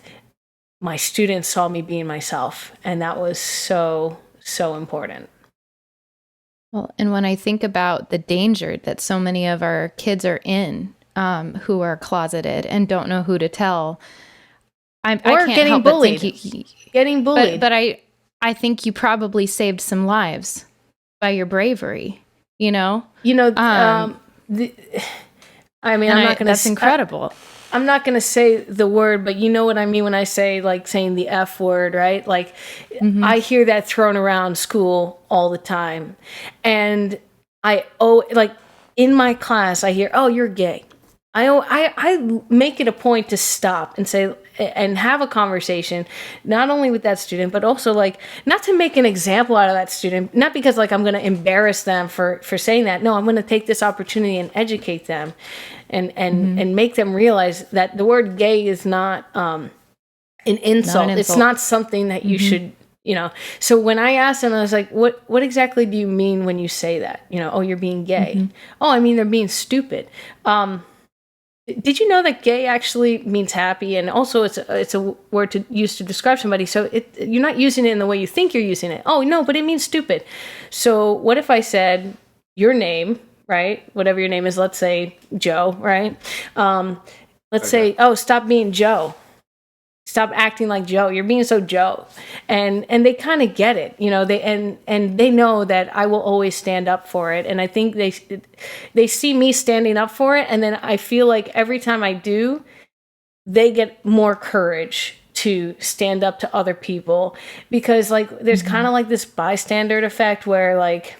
S4: my students saw me being myself. And that was so, so important.
S2: Well, and when I think about the danger that so many of our kids are in, who are closeted and don't know who to tell, I can't
S4: getting
S2: help
S4: bullied.
S2: But think
S4: Getting bullied.
S2: But I think you probably saved some lives by your bravery, you know?
S4: You know, I mean, I'm not going to...
S2: That's incredible.
S4: I'm not going to say the word, but you know what I mean when I say, like, saying the F word, right? Like, I hear that thrown around school all the time. And like, in my class, I hear, oh, you're gay. I make it a point to stop and say, and have a conversation, not only with that student, but also like, not to make an example out of that student, not because like I'm going to embarrass them for saying that. No, I'm going to take this opportunity and educate them and make them realize that the word gay is not an insult. It's not something that you should, you know. So when I asked them, I was like, what exactly do you mean when you say that? You know, oh, you're being gay. Oh, I mean, they're being stupid. Did you know that gay actually means happy, and also it's a word to use to describe somebody? So you're not using it in the way you think you're using it. Oh no, but it means stupid. So what if I said your name, right? Whatever your name is, let's say Joe, right? Let's say, oh, stop being Joe. Stop acting like Joe. You're being so Joe. And they kind of get it, you know, and they know that I will always stand up for it. And I think they see me standing up for it. And then I feel like every time I do, they get more courage to stand up to other people, because like there's kind of like this bystander effect where like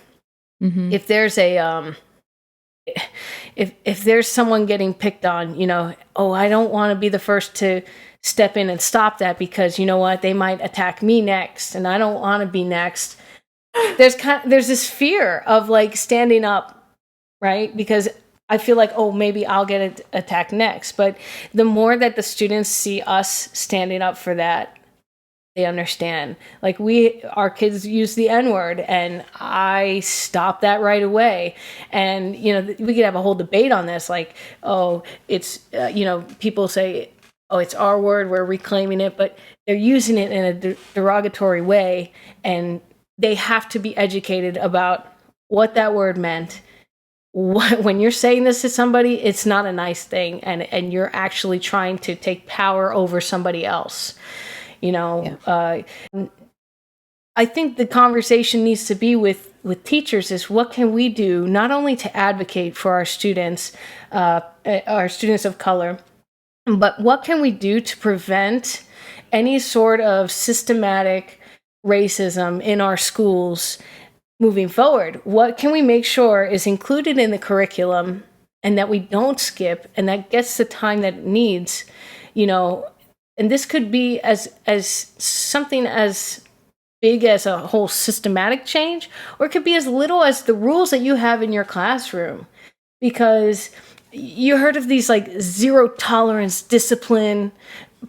S4: if there's a if there's someone getting picked on, you know, oh, I don't want to be the first to step in and stop that, because you know what, they might attack me next and I don't want to be next. There's this fear of like standing up, right? Because I feel like, oh, maybe I'll get attacked next. But the more that the students see us standing up for that, they understand. Like our kids use the N-word, and I stop that right away. And, you know, we could have a whole debate on this. Like, oh, it's, you know, people say, oh, it's our word, we're reclaiming it, but they're using it in a derogatory way. And they have to be educated about what that word meant. When you're saying this to somebody, it's not a nice thing, and you're actually trying to take power over somebody else. You know, I think the conversation needs to be with teachers is, what can we do not only to advocate for our students of color, but what can we do to prevent any sort of systematic racism in our schools moving forward? What can we make sure is included in the curriculum and that we don't skip, and that gets the time that it needs, you know? And this could be as something as big as a whole systematic change, or it could be as little as the rules that you have in your classroom. Because you heard of these like zero tolerance discipline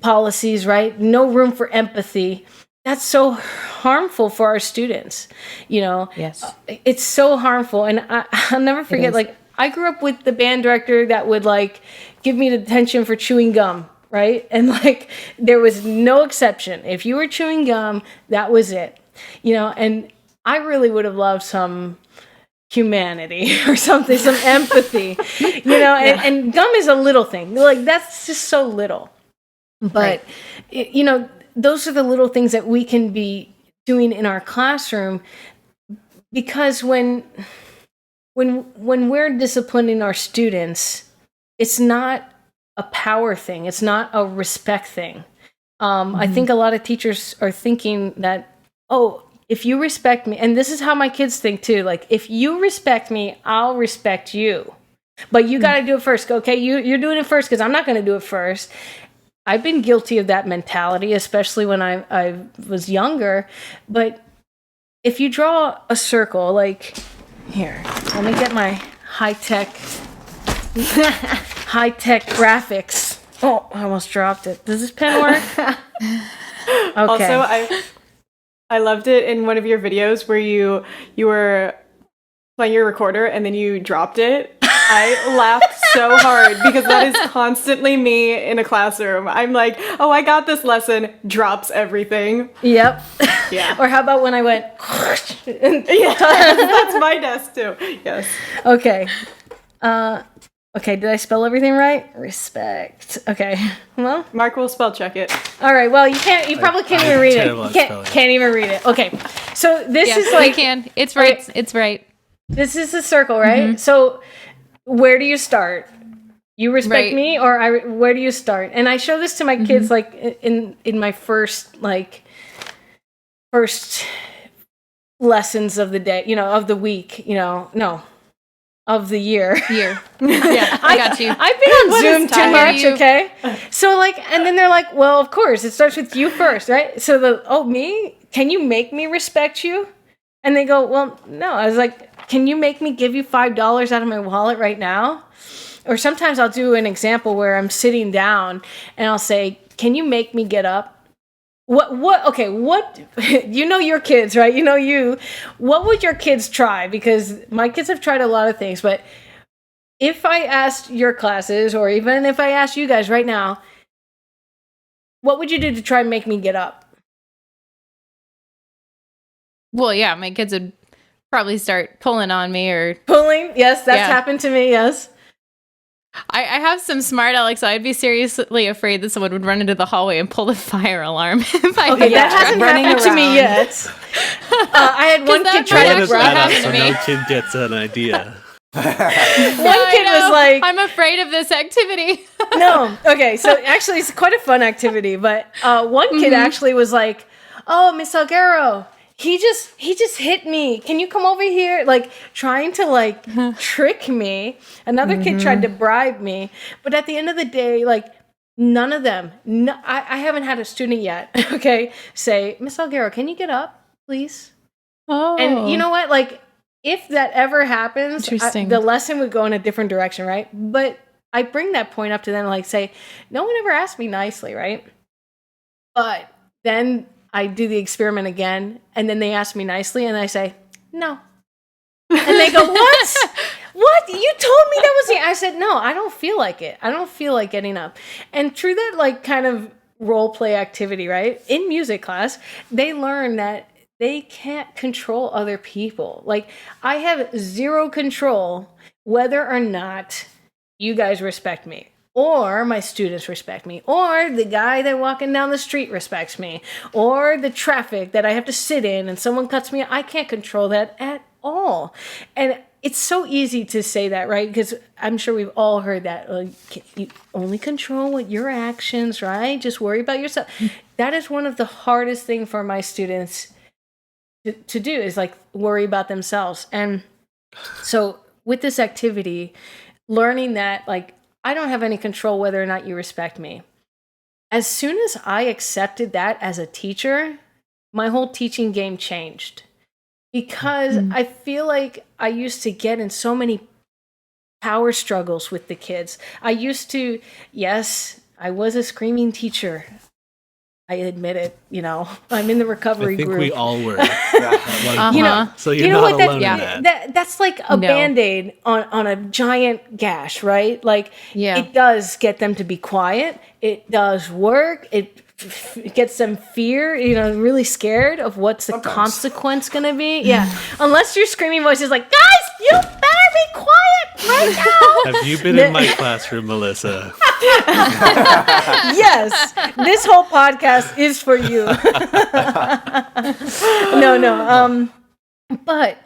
S4: policies, right? No room for empathy. That's so harmful for our students, you know?
S2: Yes.
S4: It's so harmful. And I'll never forget, like, I grew up with the band director that would like give me detention for chewing gum, right? And like, there was no exception. If you were chewing gum, that was it, you know? And I really would have loved some humanity or something, some empathy, you know? And gum is a little thing. Like, that's just so little. But, you know, those are the little things that we can be doing in our classroom, because when we're disciplining our students, it's not a power thing. It's not a respect thing. I think a lot of teachers are thinking that, oh, if you respect me, and this is how my kids think too, like, if you respect me, I'll respect you. But you got to do it first. Okay, you're doing it first because I'm not going to do it first. I've been guilty of that mentality, especially when I was younger. But if you draw a circle, like, here, let me get my high-tech graphics. Oh, I almost dropped it. Does this pen work? Okay.
S5: Also, I loved it in one of your videos where you were playing your recorder and then you dropped it. I laughed so hard because that is constantly me in a classroom. I'm like, oh, I got this lesson, drops everything.
S4: Yep.
S5: Yeah.
S4: Or how about when I went...
S5: Yeah, that's my desk too. Yes.
S4: Okay. Okay, did I spell everything right? Respect. Okay. Well,
S5: Mark will spell check it.
S4: all right. Well, you probably can't even read it. You can't even read it. Okay. So this is like...
S2: we can. It's right.
S4: Okay.
S2: It's right.
S4: This is a circle, right? So where do you start? You respect me, or where do you start? And I show this to my kids, like in my first lessons of the day, you know, of the week, you know, no, of the year.
S2: Yeah, I got you.
S4: I've been on Zoom too much, okay? So like, and then they're like, well, of course, it starts with you first, right? So me? Can you make me respect you? And they go, well, no. I was like, can you make me give you $5 out of my wallet right now? Or sometimes I'll do an example where I'm sitting down and I'll say, can you make me get up? Okay, you know your kids, right? You know what would your kids try? Because my kids have tried a lot of things, but if I asked your classes, or even if I asked you guys right now, what would you do to try and make me get up?
S2: Well, yeah, my kids would probably start pulling on me or...
S4: Pulling? Yes, that's happened to me, yes.
S2: I have some smart Alex, so I'd be seriously afraid that someone would run into the hallway and pull the fire alarm.
S4: That hasn't happened to me yet. I had one kid try to
S3: What if no kid gets an idea?
S4: One kid was like,
S2: I'm afraid of this activity.
S4: no. Okay. So actually it's quite a fun activity, but one kid actually was like, oh, Miss Salguero, he just hit me. Can you come over here? Like trying to like trick me. Another kid tried to bribe me. But at the end of the day, like none of them, I haven't had a student yet, okay, say, Miss Salguero, can you get up, please?
S2: Oh.
S4: And you know what? Like if that ever happens, the lesson would go in a different direction, right? But I bring that point up to them, like say, no one ever asked me nicely, right? But then I do the experiment again, and then they ask me nicely, and I say, no. And they go, what? What? You told me that was the... I said, no, I don't feel like it. I don't feel like getting up. And through that, like, kind of role play activity, right? In music class, they learn that they can't control other people. Like, I have zero control whether or not you guys respect me, or my students respect me, or the guy that walking down the street respects me, or the traffic that I have to sit in and someone cuts me. I can't control that at all. And it's so easy to say that, right? Because I'm sure we've all heard that. You only control what your actions, right? Just worry about yourself. That is one of the hardest things for my students to do, is like worry about themselves. And so with this activity, learning that like I don't have any control whether or not you respect me. As soon as I accepted that as a teacher, my whole teaching game changed. Because I feel like I used to get in so many power struggles with the kids. I used to, yes, I was a screaming teacher. I admit it, you know, I'm in the recovery group.
S3: I think we all were.
S4: You know,
S3: so you're not alone in that.
S4: That's like a Band-Aid on a giant gash, right? Like it does get them to be quiet. It does work. It gets them fear, you know, really scared of what's the consequence going to be. Yeah. Unless your screaming voice is like, guys, you better be quiet right now.
S3: Have you been in my classroom, Melissa?
S4: Yes. This whole podcast is for you. No. But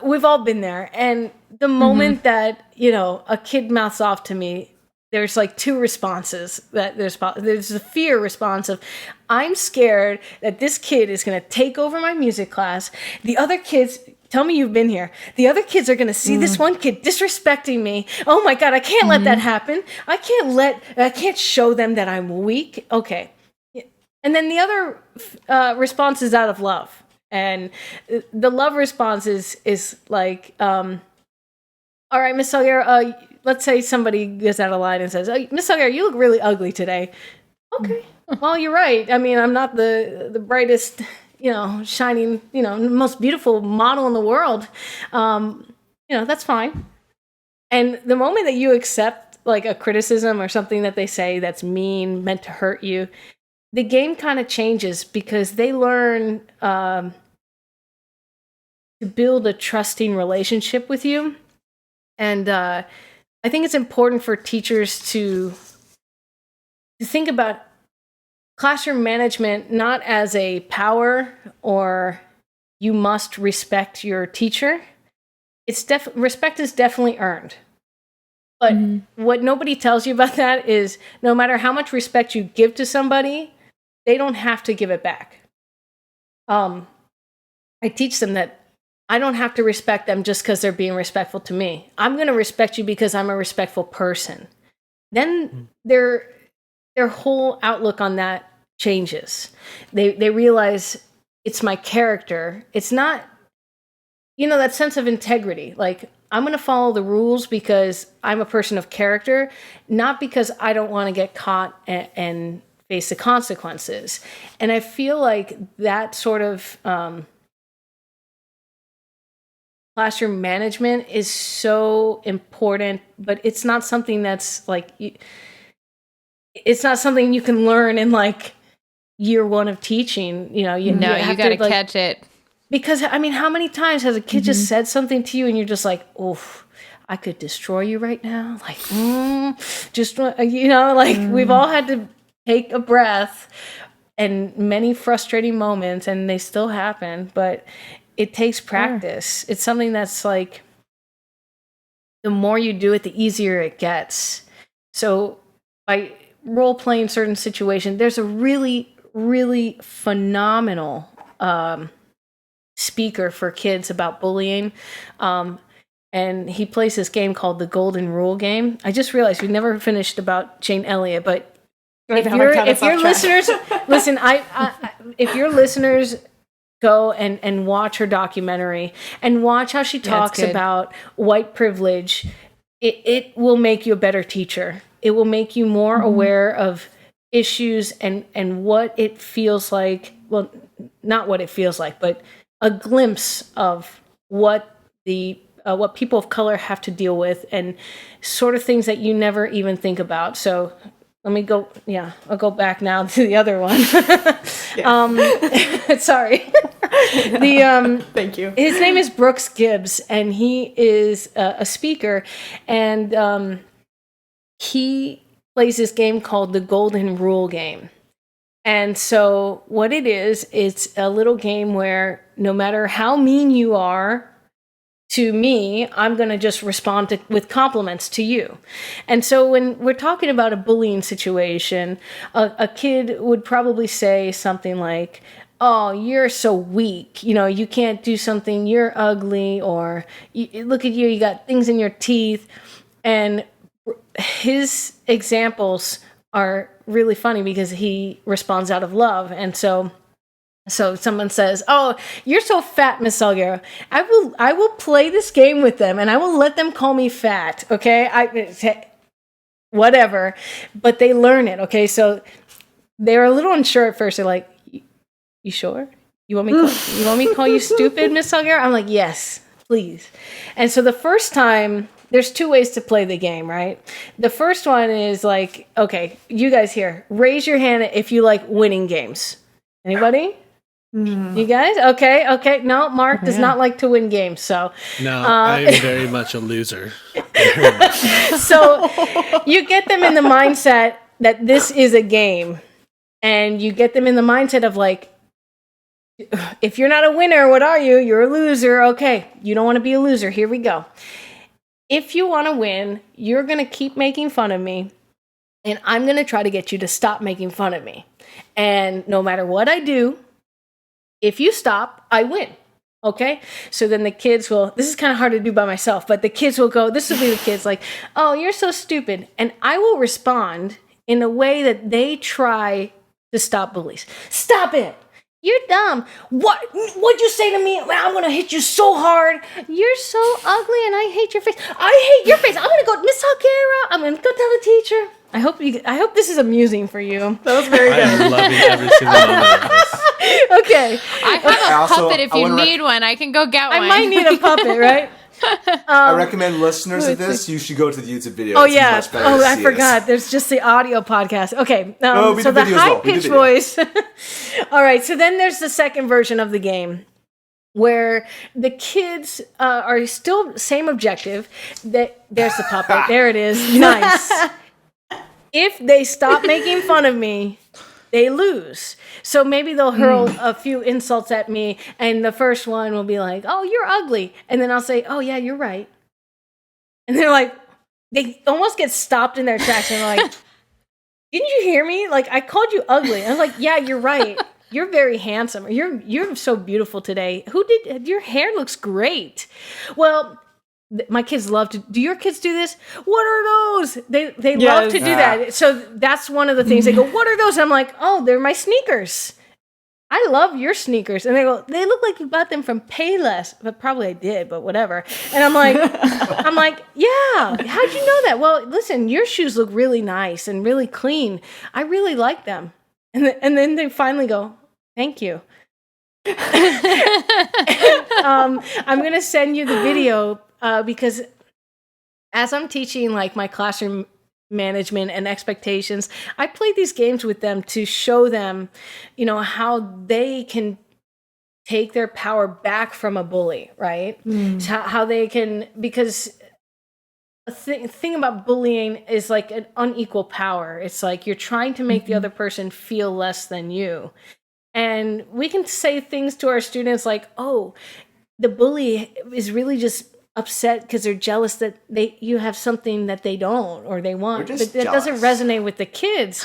S4: we've all been there. And the moment that, you know, a kid mouths off to me, there's like two responses. That there's the fear response of, I'm scared that this kid is going to take over my music class. The other kids, tell me you've been here. The other kids are going to see this one kid disrespecting me. Oh my God, I can't let that happen. I can't show them that I'm weak. Okay. And then the other response is out of love. And the love response is like, all right, Miss Salguero, let's say somebody goes out of line and says, oh, Miss Salguero, you look really ugly today. Okay. Well, you're right. I mean, I'm not the brightest, you know, shining, you know, most beautiful model in the world. You know, that's fine. And the moment that you accept like a criticism or something that they say that's mean, meant to hurt you, the game kind of changes, because they learn to build a trusting relationship with you. And I think it's important for teachers to think about classroom management not as a power or you must respect your teacher. It's respect is definitely earned. But what nobody tells you about that is no matter how much respect you give to somebody, they don't have to give it back. I teach them that I don't have to respect them just because they're being respectful to me. I'm going to respect you because I'm a respectful person. Then their whole outlook on that changes. They realize it's my character. It's not, you know, that sense of integrity. Like, I'm going to follow the rules because I'm a person of character, not because I don't want to get caught and face the consequences. And I feel like that sort of classroom management is so important, but it's not something that's like, it's not something you can learn in like year one of teaching. You know, you
S2: got to like, catch it.
S4: Because, I mean, how many times has a kid just said something to you and you're just like, oof, I could destroy you right now? Like, just, you know, like we've all had to take a breath and many frustrating moments, and they still happen, but it takes practice. It's something that's like, the more you do it, the easier it gets. So by role playing certain situations, there's a really, really phenomenal speaker for kids about bullying. And he plays this game called the Golden Rule Game. I just realized we never finished about Jane Elliott, but if your listeners listen, if your listeners go and watch her documentary and watch how she talks about white privilege, it will make you a better teacher. It will make you more aware of issues and what it feels like. Well, not what it feels like, but a glimpse of what what people of color have to deal with and sort of things that you never even think about. So let me go. Yeah, I'll go back now to the other one. Sorry.
S5: Thank you.
S4: His name is Brooks Gibbs, and he is a speaker, and he plays this game called the Golden Rule Game. And so what it is, it's a little game where no matter how mean you are to me, I'm going to just respond with compliments to you. And so when we're talking about a bullying situation, a kid would probably say something like, oh, you're so weak. You know, you can't do something. You're ugly. Or look at you. You got things in your teeth. And his examples are really funny because he responds out of love. And so someone says, oh, you're so fat, Miss Salguero. I will play this game with them and I will let them call me fat. Okay. Whatever, but they learn it. Okay. So they're a little unsure at first. They're like, you sure? You want me to call you stupid, Miss Salguero? I'm like, yes, please. And so the first time, there's two ways to play the game, right? The first one is like, okay, you guys here, raise your hand if you like winning games. Anybody? You guys? Okay. No, Mark does not like to win games, so.
S3: No, I'm very much a loser.
S4: So you get them in the mindset that this is a game, and you get them in the mindset of like, if you're not a winner, what are you? You're a loser. Okay, you don't want to be a loser. Here we go. If you want to win, you're going to keep making fun of me, and I'm going to try to get you to stop making fun of me. And no matter what I do, if you stop, I win. Okay? So then the kids will, this is kind of hard to do by myself, but the kids will go, this will be the kids like, oh, you're so stupid. And I will respond in a way that they try to stop bullies. Stop it. You're dumb. What'd you say to me? I'm going to hit you so hard. You're so ugly and I hate your face. I hate your face. I'm going to go, Miss Salguero. I'm going to go tell the teacher. I hope this is amusing for you.
S5: That was very good.
S3: I'm loving every single moment of this.
S4: Okay.
S2: I have a puppet if you need one. I can go get one.
S4: I might need a puppet, right?
S1: I recommend listeners of this, you should go to the YouTube video.
S4: Oh,
S1: it's
S4: yeah.
S1: much better
S4: Oh,
S1: to
S4: I
S1: see
S4: forgot.
S1: us.
S4: There's just the audio podcast. Okay.
S1: No, we
S4: so
S1: do
S4: the
S1: video as well.
S4: high-pitched voice. All right. So then there's the second version of the game where the kids are still same objective. There's the puppet. There it is. Nice. If they stop making fun of me, they lose. So maybe they'll hurl a few insults at me, and the first one will be like, oh, you're ugly. And then I'll say, oh, yeah, you're right. And they're like, they almost get stopped in their tracks, and they're like, didn't you hear me? Like, I called you ugly. And I was like, yeah, you're right. You're very handsome. You're so beautiful today. Your hair looks great. Well, my kids love to. Do your kids do this? What are those? They love to do that. So that's one of the things. They go, what are those? I'm like, oh, they're my sneakers. I love your sneakers. And they go, they look like you bought them from Payless. But probably I did, but whatever. And I'm like, yeah. How'd you know that? Well, listen, your shoes look really nice and really clean. I really like them. And then they finally go, thank you. I'm going to send you the video because as I'm teaching like my classroom management and expectations, I play these games with them to show them, how they can take their power back from a bully, right? How they can, because a thing about bullying is like an unequal power. It's like you're trying to make the other person feel less than you. And we can say things to our students like, oh, the bully is really just upset because they're jealous that you have something that they don't or they want.
S1: They're
S4: But
S1: just
S4: that doesn't
S1: jealous.
S4: resonate with the kids.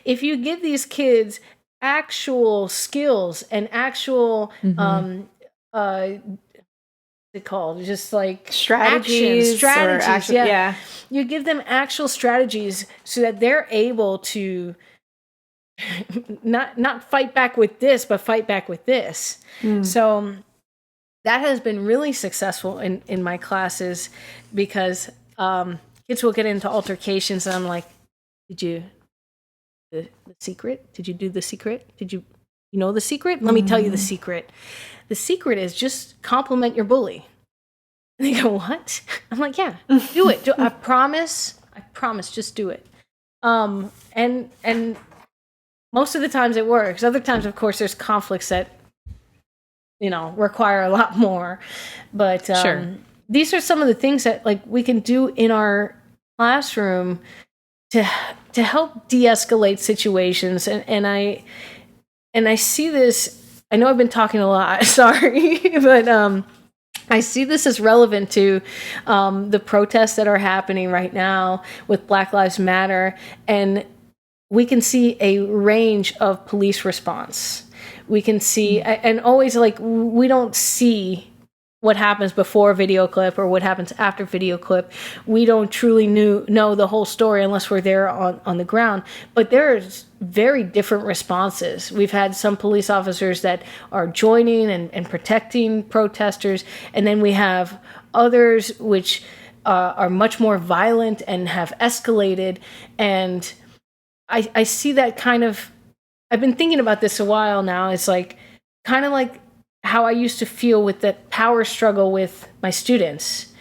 S4: If you give these kids actual skills and actual it called just like
S5: Strategies or actual- yeah.
S4: You give them actual strategies so that they're able to not fight back with this, but fight back with this. So that has been really successful in my classes because kids will get into altercations and I'm like, did you the secret? Did you do the secret? Did you know the secret? Let me tell you the secret. The secret is just compliment your bully. And they go, what? I'm like, yeah, do it. I promise, just do it. And most of the times it works. Other times, of course, there's conflicts that, require a lot more. But
S2: Sure.
S4: These are some of the things that like we can do in our classroom to help de-escalate situations. And I see this. I know I've been talking a lot. Sorry, but I see this as relevant to the protests that are happening right now with Black Lives Matter, and we can see a range of police response. We can see, and always like we don't see what happens before a video clip or what happens after video clip. We don't truly know the whole story unless we're there on the ground. But there's very different responses. We've had some police officers that are joining and protecting protesters. And then we have others which are much more violent and have escalated. And I see that kind of, I've been thinking about this a while now. It's like, kind of like how I used to feel with the power struggle with my students.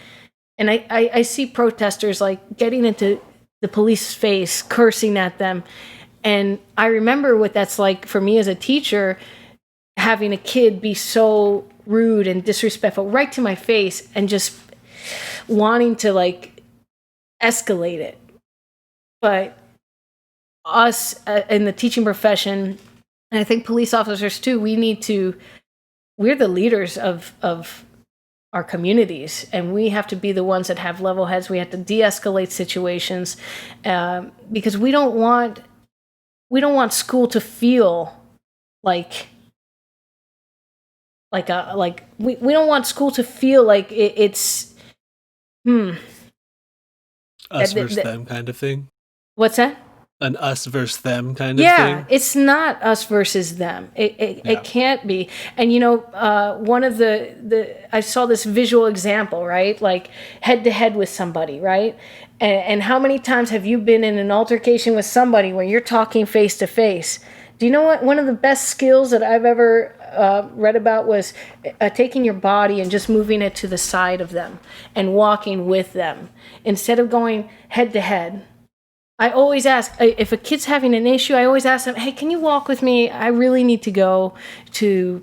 S4: And I see protesters like getting into the police's face, cursing at them. And I remember what that's like for me as a teacher, having a kid be so rude and disrespectful right to my face and just wanting to like escalate it. But us in the teaching profession, and I think police officers too, we're the leaders of our communities, and we have to be the ones that have level heads. We have to de-escalate situations because we don't want school to feel like we don't want school to feel like it's
S3: Us versus them kind of thing.
S4: What's that?
S3: An us versus them kind of thing.
S4: Yeah, it's not us versus them. It can't be. And one of the I saw this visual example, right? Like head to head with somebody, right? And how many times have you been in an altercation with somebody when you're talking face to face? Do you know what? One of the best skills that I've ever read about was taking your body and just moving it to the side of them and walking with them instead of going head to head. I always ask, if a kid's having an issue, I always ask them, hey, can you walk with me? I really need to go to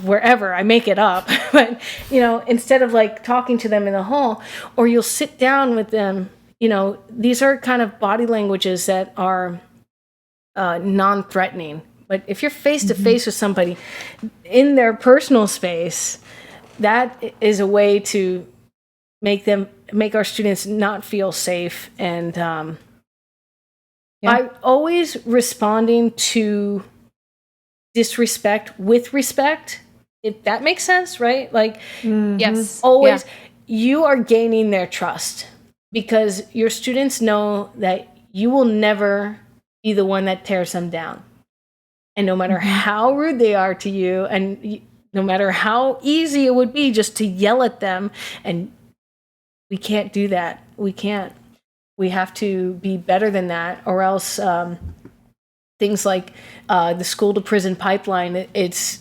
S4: wherever. I make it up. But, instead of like talking to them in the hall, or you'll sit down with them, these are kind of body languages that are non-threatening. But if you're face to face with somebody in their personal space, that is a way to make our students not feel safe. And, I always responding to disrespect with respect, if that makes sense, right? Like,
S2: Yes.
S4: always, you are gaining their trust because your students know that you will never be the one that tears them down. And no matter how rude they are to you, and no matter how easy it would be just to yell at them, and we can't do that. We can't. We have to be better than that, or else things like the school to prison pipeline, it's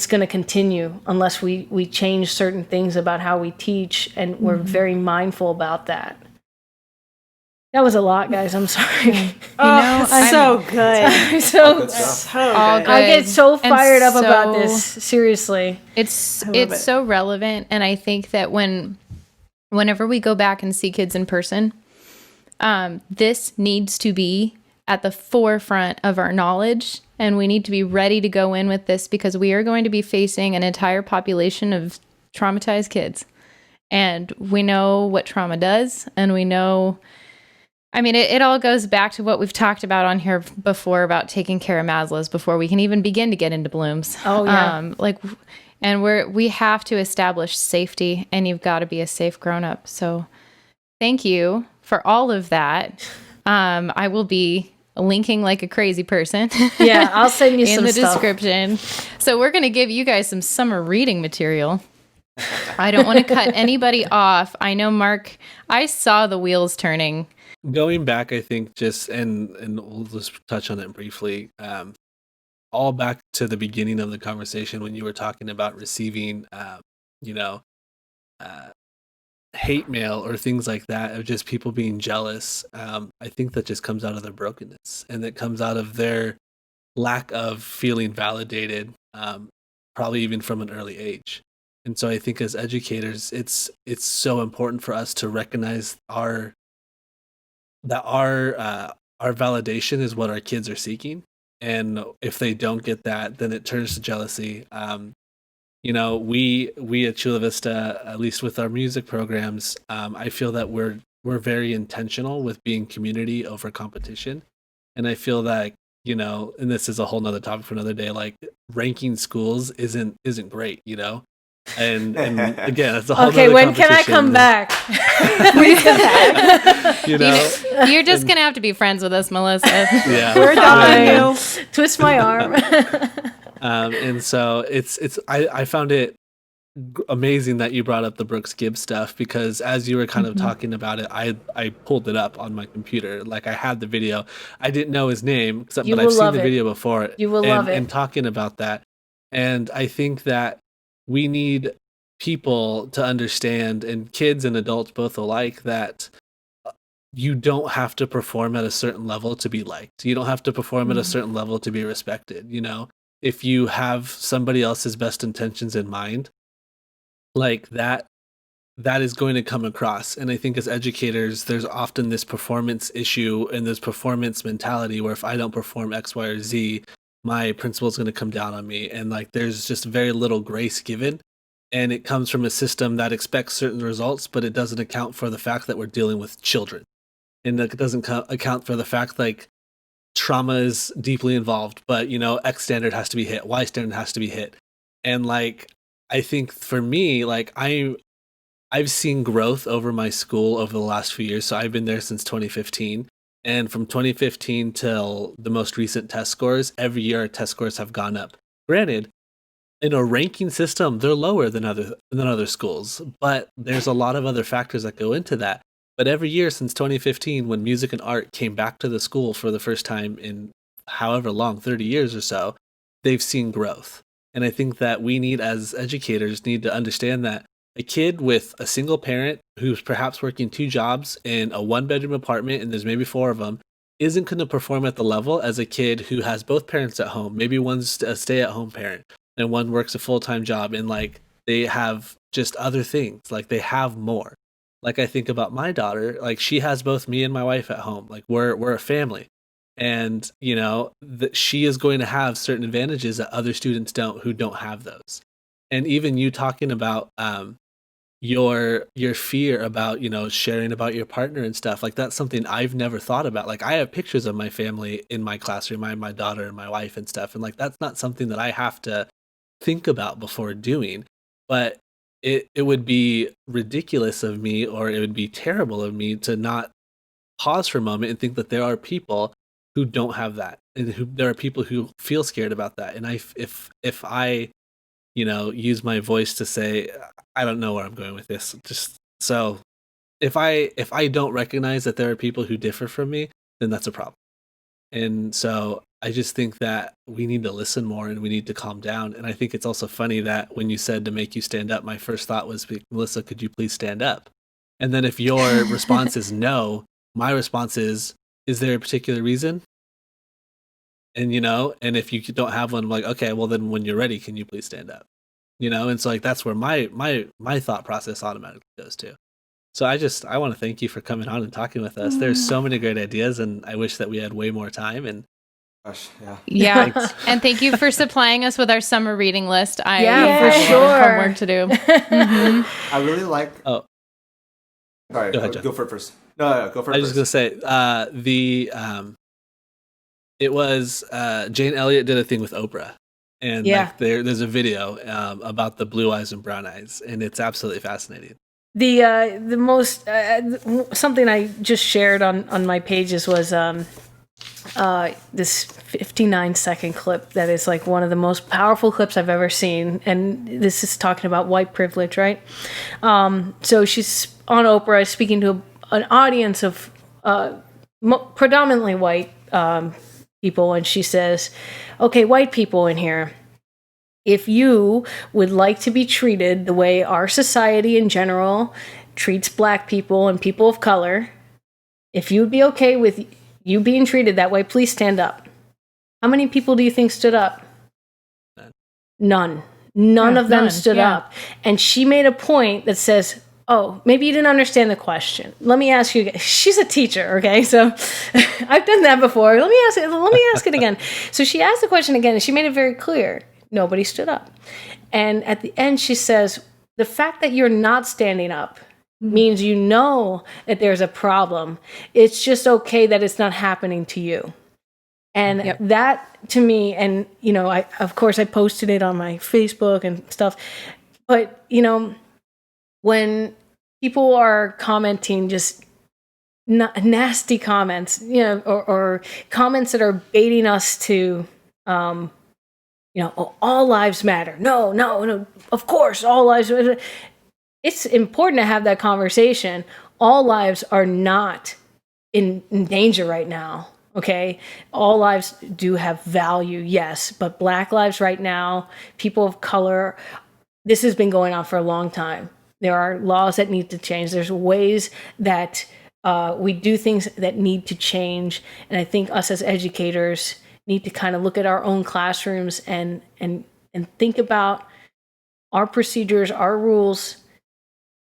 S4: going to continue unless we change certain things about how we teach, and we're very mindful about that. That was a lot, guys. I'm sorry.
S5: So good.
S1: Good stuff.
S5: So
S2: All
S5: good.
S2: good.
S4: I get so
S2: And
S4: fired up about
S2: so-
S4: this. Seriously.
S2: It's
S5: love it.
S2: so relevant, and I think that whenever we go back and see kids in person, this needs to be at the forefront of our knowledge, and we need to be ready to go in with this because we are going to be facing an entire population of traumatized kids. And we know what trauma does, and we know, I mean, it all goes back to what we've talked about on here before about taking care of Maslow's before we can even begin to get into Bloom's.
S4: Oh, yeah.
S2: And we have to establish safety, and you've got to be a safe grown-up. So thank you for all of that. I will be linking like a crazy person.
S4: Yeah, I'll send you
S2: in
S4: some
S2: the
S4: stuff.
S2: description. So we're going to give you guys some summer reading material. I don't want to cut anybody off. I know, Mark, I saw the wheels turning.
S3: Going back, I think and we'll just touch on it briefly. All back to the beginning of the conversation when you were talking about receiving, hate mail or things like that, of just people being jealous. I think that just comes out of their brokenness, and that comes out of their lack of feeling validated, probably even from an early age. And so I think as educators, it's so important for us to recognize our validation is what our kids are seeking. And if they don't get that, then it turns to jealousy. We at Chula Vista, at least with our music programs, I feel that we're very intentional with being community over competition. And I feel that, and this is a whole nother topic for another day, like ranking schools isn't great, And again, it's a whole
S4: okay,
S3: nother
S4: when can I come back? Please come back.
S2: You're just going to have to be friends with us, Melissa.
S3: Yeah,
S5: We're done.
S4: Twist my arm.
S3: And so I found it amazing that you brought up the Brooks Gibbs stuff, because as you were kind of talking about it, I pulled it up on my computer. Like, I had the video. I didn't know his name, but I've seen the video before.
S4: You will love it.
S3: And talking about that. And I think that we need people to understand, and kids and adults both alike, that you don't have to perform at a certain level to be liked. You don't have to perform at a certain level to be respected. If you have somebody else's best intentions in mind, like that is going to come across. And I think as educators, there's often this performance issue and this performance mentality where if I don't perform X, Y, or Z, my principal is going to come down on me. And like, there's just very little grace given. And it comes from a system that expects certain results, but it doesn't account for the fact that we're dealing with children. And it doesn't account for the fact like trauma is deeply involved, but X standard has to be hit, Y standard has to be hit. And like, I think for me, like I've seen growth over my school over the last few years. So I've been there since 2015. And from 2015 till the most recent test scores, every year our test scores have gone up. Granted, in a ranking system, they're lower than other schools, but there's a lot of other factors that go into that. But every year since 2015, when music and art came back to the school for the first time in however long, 30 years or so, they've seen growth. And I think that we as educators need to understand that a kid with a single parent who's perhaps working 2 jobs in a 1-bedroom apartment, and there's maybe 4 of them, isn't going to perform at the level as a kid who has both parents at home. Maybe one's a stay-at-home parent and one works a full-time job, and like they have just other things, like they have more. Like I think about my daughter, like she has both me and my wife at home. Like we're a family, and that she is going to have certain advantages that other students don't, who don't have those. And even you talking about your fear about sharing about your partner and stuff, like that's something I've never thought about. Like I have pictures of my family in my classroom, my daughter and my wife and stuff, and like that's not something that I have to think about before doing. But it would be ridiculous of me, or it would be terrible of me to not pause for a moment and think that there are people who don't have that, and there are people who feel scared about that. And if I use my voice to say, I don't know where I'm going with this. Just so if I don't recognize that there are people who differ from me, then that's a problem. And so I just think that we need to listen more and we need to calm down. And I think it's also funny that when you said to make you stand up, my first thought was, Melissa, could you please stand up? And then if your response is no, my response is there a particular reason? And and if you don't have one, I'm like, okay, well then when you're ready, can you please stand up? And so like that's where my thought process automatically goes to. So I want to thank you for coming on and talking with us. There's so many great ideas, and I wish that we had way more time. And
S1: Gosh, yeah.
S2: Yeah. And thank you for supplying us with our summer reading list. I
S4: for
S2: have
S4: sure.
S2: homework to do.
S1: I really like.
S3: Oh,
S1: Sorry,
S3: Go ahead, John.
S1: go for it first. No, go for it
S3: I was
S1: first.
S3: just gonna say it was Jane Elliott did a thing with Oprah, and like there's a video about the blue eyes and brown eyes, and it's absolutely fascinating.
S4: The most something I just shared on my pages was this 59-second clip that is like one of the most powerful clips I've ever seen, and this is talking about white privilege, right? So she's on Oprah speaking to an audience of predominantly white people, and she says, "Okay, white people in here, if you would like to be treated the way our society in general treats black people and people of color, if you would be okay with you being treated that way, please stand up." How many people do you think stood up? None. None of them stood up. And she made a point that says, "Oh, maybe you didn't understand the question. Let me ask you again." She's a teacher, okay? So I've done that before. Let me ask it again. So she asked the question again, and she made it very clear. Nobody stood up. And at the end, she says, the fact that you're not standing up means you know that there's a problem. It's just okay that it's not happening to you. And that to me, and you know, I posted it on my Facebook and stuff, but you know, when people are commenting just nasty comments, you know, or comments that are baiting us to you know, oh, all lives matter. No, of course, all lives matter. It's important to have that conversation. All lives are not in danger right now, okay? All lives do have value, yes, but Black lives right now, people of color, this has been going on for a long time. There are laws that need to change. There's ways that we do things that need to change. And I think us as educators need to kind of look at our own classrooms and think about our procedures, our rules.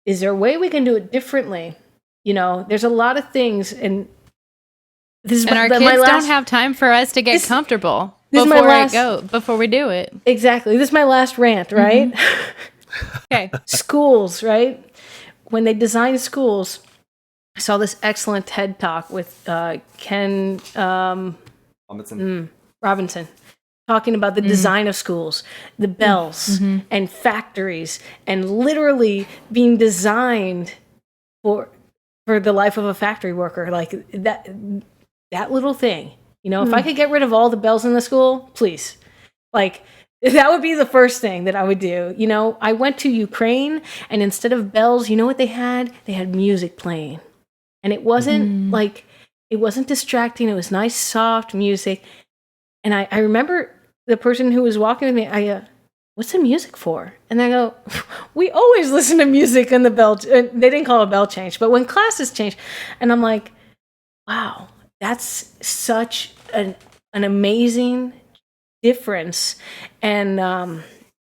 S4: Is there a way we can do it differently? You know, there's a lot of things, and this is
S2: our kids don't have time for us to get comfortable before we do it.
S4: Exactly. This is my last rant, right?
S2: Okay.
S4: Schools, right? When they design schools, I saw this excellent TED Talk with Ken Robinson, talking about the design of schools, the bells and factories, and literally being designed for the life of a factory worker. Like that little thing, you know, if I could get rid of all the bells in the school, please, like that would be the first thing that I would do. You know, I went to Ukraine, and instead of bells, you know what they had? They had music playing, and it wasn't like, it wasn't distracting. It was nice, soft music. And I remember the person who was walking with me, what's the music for? And I go, we always listen to music in the bell. They didn't call it bell change, but when classes change. And I'm like, wow, that's such an amazing difference. And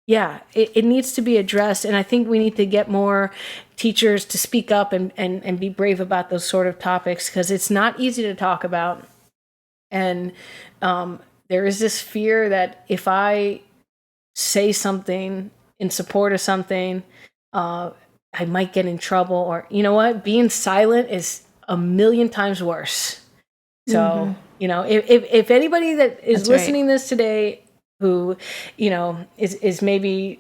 S4: it needs to be addressed. And I think we need to get more teachers to speak up and be brave about those sort of topics, because it's not easy to talk about. And there is this fear that if I say something in support of something, I might get in trouble, or you know what, being silent is a million times worse. So you know, if anybody that is listening this today who, you know, is maybe,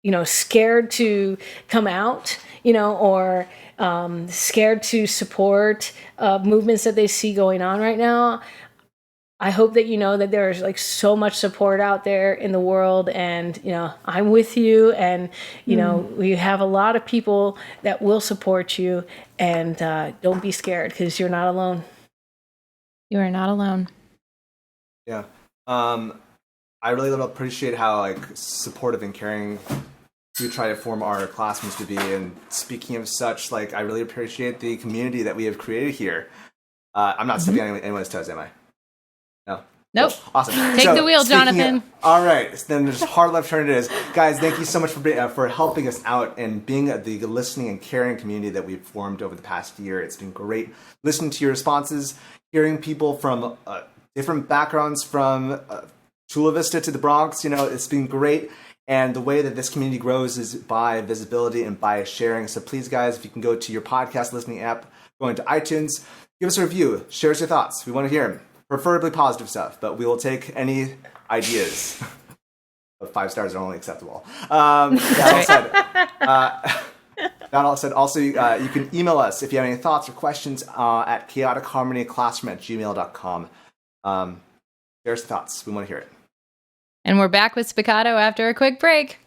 S4: you know, scared to come out, you know, or scared to support movements that they see going on right now, I hope that you know that there's like so much support out there in the world, and you know, I'm with you, and you know, we have a lot of people that will support you, and don't be scared, because you're not alone.
S2: You are not alone.
S1: Yeah. I really appreciate how like supportive and caring we try to form our classrooms to be. And speaking of such, like I really appreciate the community that we have created here. I'm not stepping on anyone's toes, am I? No.
S2: Nope.
S1: Cool. Awesome.
S2: Take the wheel, Jonathan.
S1: All right. So then there's hard left turn it is. Guys, thank you so much for helping us out and being the listening and caring community that we've formed over the past year. It's been great listening to your responses, hearing people from different backgrounds from Chula Vista to the Bronx. It's been great. And the way that this community grows is by visibility and by sharing. So please, guys, if you can go to your podcast listening app, go into iTunes, give us a review, share us your thoughts. We want to hear them, preferably positive stuff, but we will take any ideas. 5 stars are only acceptable. That all said, also, you can email us if you have any thoughts or questions at chaoticharmonyclassroom@gmail.com. Share us thoughts. We want to hear it.
S2: And we're back with Spiccato after a quick break.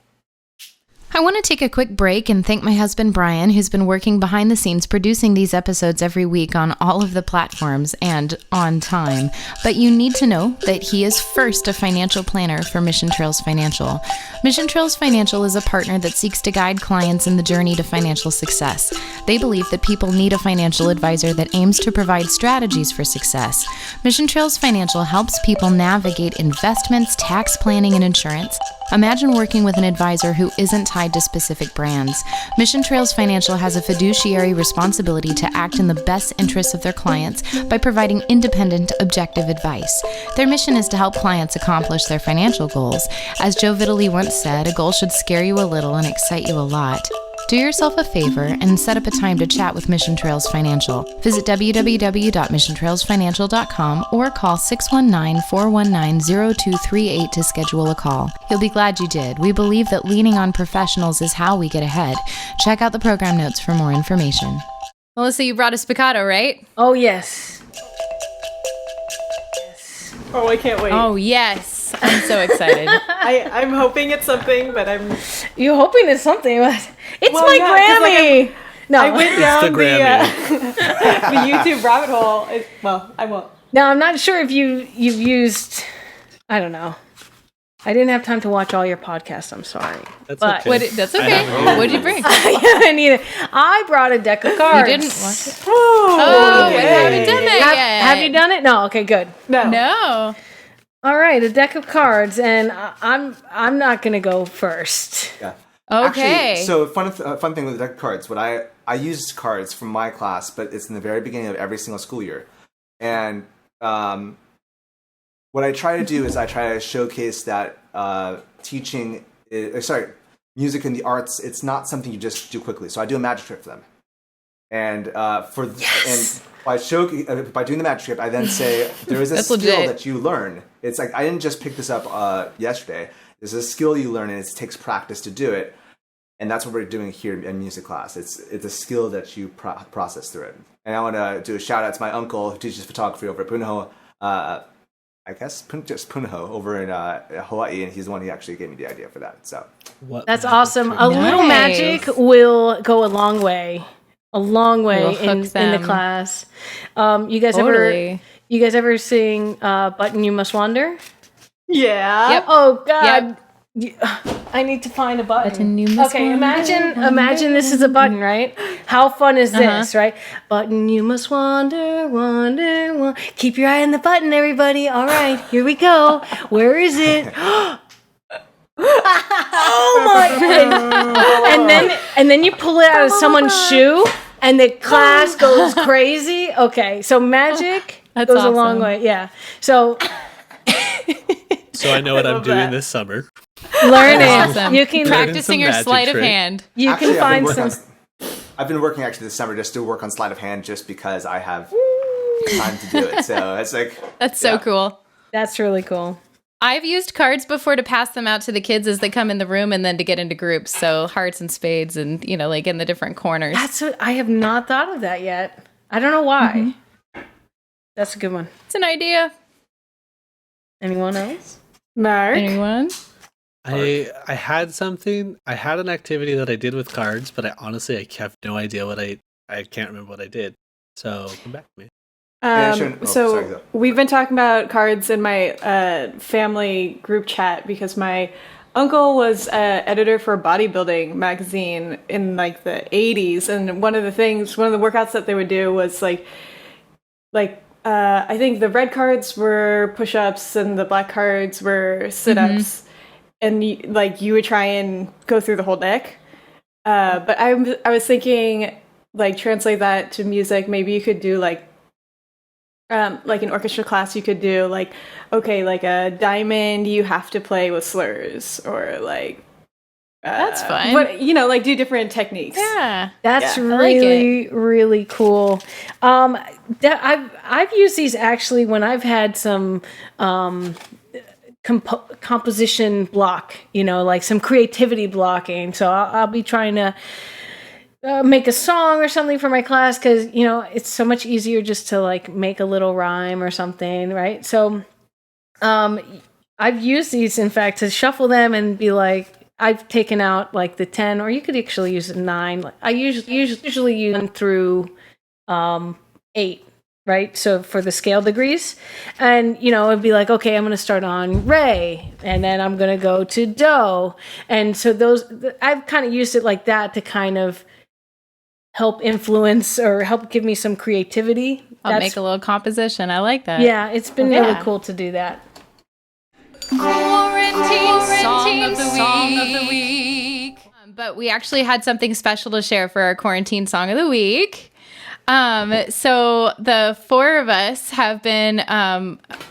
S2: I want to take a quick break and thank my husband, Brian, who's been working behind the scenes producing these episodes every week on all of the platforms and on time. But you need to know that he is first a financial planner for Mission Trails Financial. Mission Trails Financial is a partner that seeks to guide clients in the journey to financial success. They believe that people need a financial advisor that aims to provide strategies for success. Mission Trails Financial helps people navigate investments, tax planning, and insurance. Imagine working with an advisor who isn't tied to specific brands. Mission Trails Financial has a fiduciary responsibility to act in the best interests of their clients by providing independent, objective advice. Their mission is to help clients accomplish their financial goals. As Joe Vitale once said, a goal should scare you a little and excite you a lot. Do yourself a favor and set up a time to chat with Mission Trails Financial. Visit www.missiontrailsfinancial.com or call 619-419-0238 to schedule a call. You'll be glad you did. We believe that leaning on professionals is how we get ahead. Check out the program notes for more information. Melissa, you brought a Spiccato, right?
S4: Oh, yes.
S5: Oh, I can't wait.
S2: Oh, yes. I'm so excited.
S5: I'm hoping it's something, but I'm...
S4: You're hoping it's something. It's
S5: Well,
S4: my
S5: yeah, 'cause,
S4: Grammy. No,
S5: I went down
S3: the Grammy.
S5: the YouTube rabbit hole. I won't.
S4: now I'm not sure if you've used. I don't know. I didn't have time to watch all your podcasts. I'm sorry.
S3: That's
S4: But-
S3: okay.
S2: That's okay. What'd you bring?
S4: I need it. I brought a deck of cards.
S2: You didn't watch it?
S5: Oh,
S2: we haven't done that yet.
S4: Have you done it? No. Okay, good.
S5: No.
S2: No.
S4: All right, a deck of cards, and I'm not gonna go first.
S1: Yeah.
S2: Okay.
S1: Actually, so fun thing with the deck of cards. What I used cards from my class, but it's in the very beginning of every single school year. And what I try to do is I try to showcase that music and the arts, it's not something you just do quickly. So I do a magic trick for them. And by doing the magic trick, I then say there is a
S2: That's
S1: skill
S2: legit.
S1: that you learn. It's like I didn't just pick this up yesterday. There's a skill you learn, and it takes practice to do it. And that's what we're doing here in music class. It's a skill that you process through it. And I want to do a shout out to my uncle who teaches photography over at Punahou. Just Punahou over in Hawaii, and he's the one who actually gave me the idea for that. So
S4: That's awesome. A little magic will go a long way. A long way
S2: We'll
S4: in
S2: hook
S4: the
S2: them.
S4: class. You guys
S2: Totally.
S4: ever sing "Button You Must Wander"?
S5: Yeah.
S2: Yep.
S4: Oh God. I need to find a button.
S2: Button you must
S4: Okay,
S2: wander,
S4: imagine this is a button, right? How fun is this, right? Button you must wander, wander, wander. Keep your eye on the button, everybody. All right, here we go. Where is it? Oh my! And then you pull it out of someone's shoe, and the class goes crazy. Okay, so magic
S2: That's
S4: goes a long
S2: awesome.
S4: way. Yeah. So
S3: So I know what I'm
S5: love
S3: doing
S5: that.
S3: this summer.
S4: learn it.
S2: Awesome.
S4: You can
S2: Practicing your
S3: magic
S2: sleight of
S3: trick.
S2: hand.
S4: You
S1: actually,
S4: can find some.
S1: I've been working actually this summer just to work on sleight of hand, just because I have time to do it. So it's like
S2: That's so cool.
S4: That's really cool.
S2: I've used cards before to pass them out to the kids as they come in the room and then to get into groups. So hearts and spades and, like in the different corners.
S4: That's what I have not thought of that yet. I don't know why. That's a good one.
S2: It's an idea.
S4: Anyone else?
S5: Mark.
S2: Anyone?
S3: I had an activity that I did with cards, but I have no idea I can't remember what I did. So come back to me.
S1: sorry, go.
S5: We've been talking about cards in my family group chat because my uncle was editor for a bodybuilding magazine in like the 80s, and one of the workouts that they would do was I think the red cards were push-ups and the black cards were sit-ups, and you would try and go through the whole deck. But I was thinking, translate that to music. Maybe you could do like in orchestra class, you could do like, okay, like a diamond, you have to play with slurs, or like
S2: That's fun.
S5: But like do different techniques.
S2: Yeah.
S4: That's
S5: Yeah.
S4: really, really cool. I've used these actually when I've had some composition block, like some creativity blocking. So I'll be trying to make a song or something for my class because, it's so much easier just to like make a little rhyme or something, right? So I've used these, in fact, to shuffle them and be like, I've taken out like the 10, or you could actually use a 9. I usually use 1 through 8, right? So for the scale degrees, and it'd be like, okay, I'm going to start on Re, and then I'm going to go to Do, and so I've kind of used it like that to kind of help influence or help give me some creativity.
S2: I'll make a little composition. I like that.
S4: Yeah, it's been really cool to do that.
S2: Quarantine song of the week. But we actually had something special to share for our quarantine song of the week. So the 4 of us have been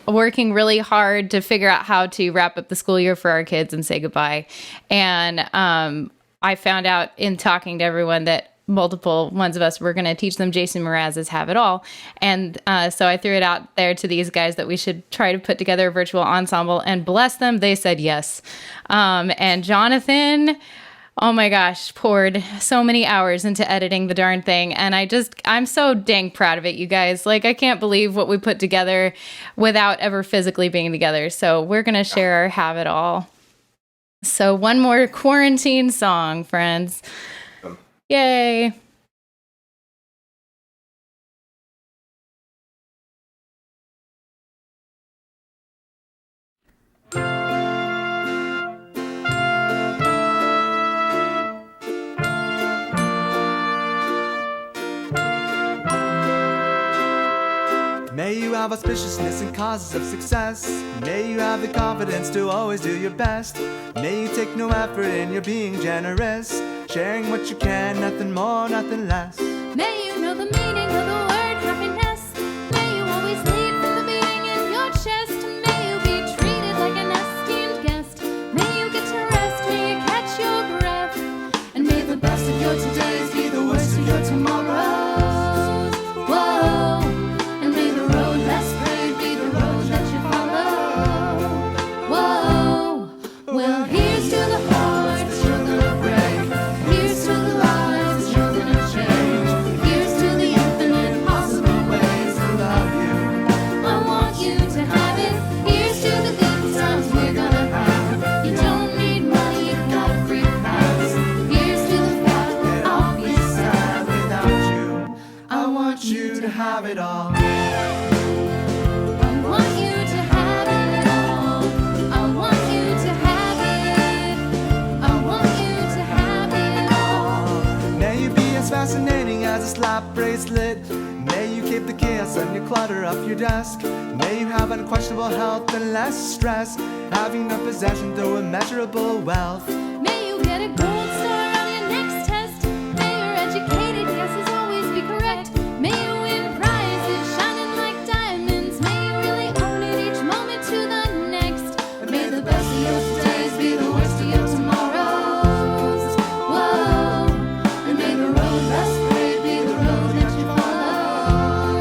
S2: working really hard to figure out how to wrap up the school year for our kids and say goodbye. And I found out in talking to everyone that multiple ones of us were going to teach them Jason Mraz's Have It All. And so I threw it out there to these guys that we should try to put together a virtual ensemble, and bless them, they said yes. And Jonathan, oh my gosh, poured so many hours into editing the darn thing. And I'm so dang proud of it, you guys. Like, I can't believe what we put together without ever physically being together. So we're going to share our Have It All. So one more quarantine song, friends. Yay.
S6: May you have auspiciousness and causes of success. May you have the confidence to always do your best. May you take no effort in your being generous, sharing what you can, nothing more, nothing less.
S7: May you know the meaning of the word happiness. May you always lead from the being in your chest. May you be treated like an esteemed guest. May you get to rest, may you catch your breath. And may the best of your todays be the worst of your tomorrows. Whoa. And may the road less brave be the road that you follow. Whoa. Well, here's to the hearts, the children of brave. Here's to the lives, the children of change. Here's to the infinite possible ways to love you. I want you to have it. Here's to the good times we're gonna have. You don't need money, you got a free pass. Here's to the fact that I'll be sad without you.
S6: I want you to have it all.
S7: I want you to have it all. I want you to have it. I want you to have it all.
S6: May you be as fascinating as a slap bracelet. May you keep the chaos and your clutter up your desk. May you have unquestionable health and less stress, having no possession though immeasurable wealth.
S7: May you get a gold star on your next test. May your educated guesses always be correct. May you win prizes shining like diamonds. May you really own it each moment to the next. May the best of your todays be the worst of your tomorrows. Whoa. And may the road less brave be the road that you follow.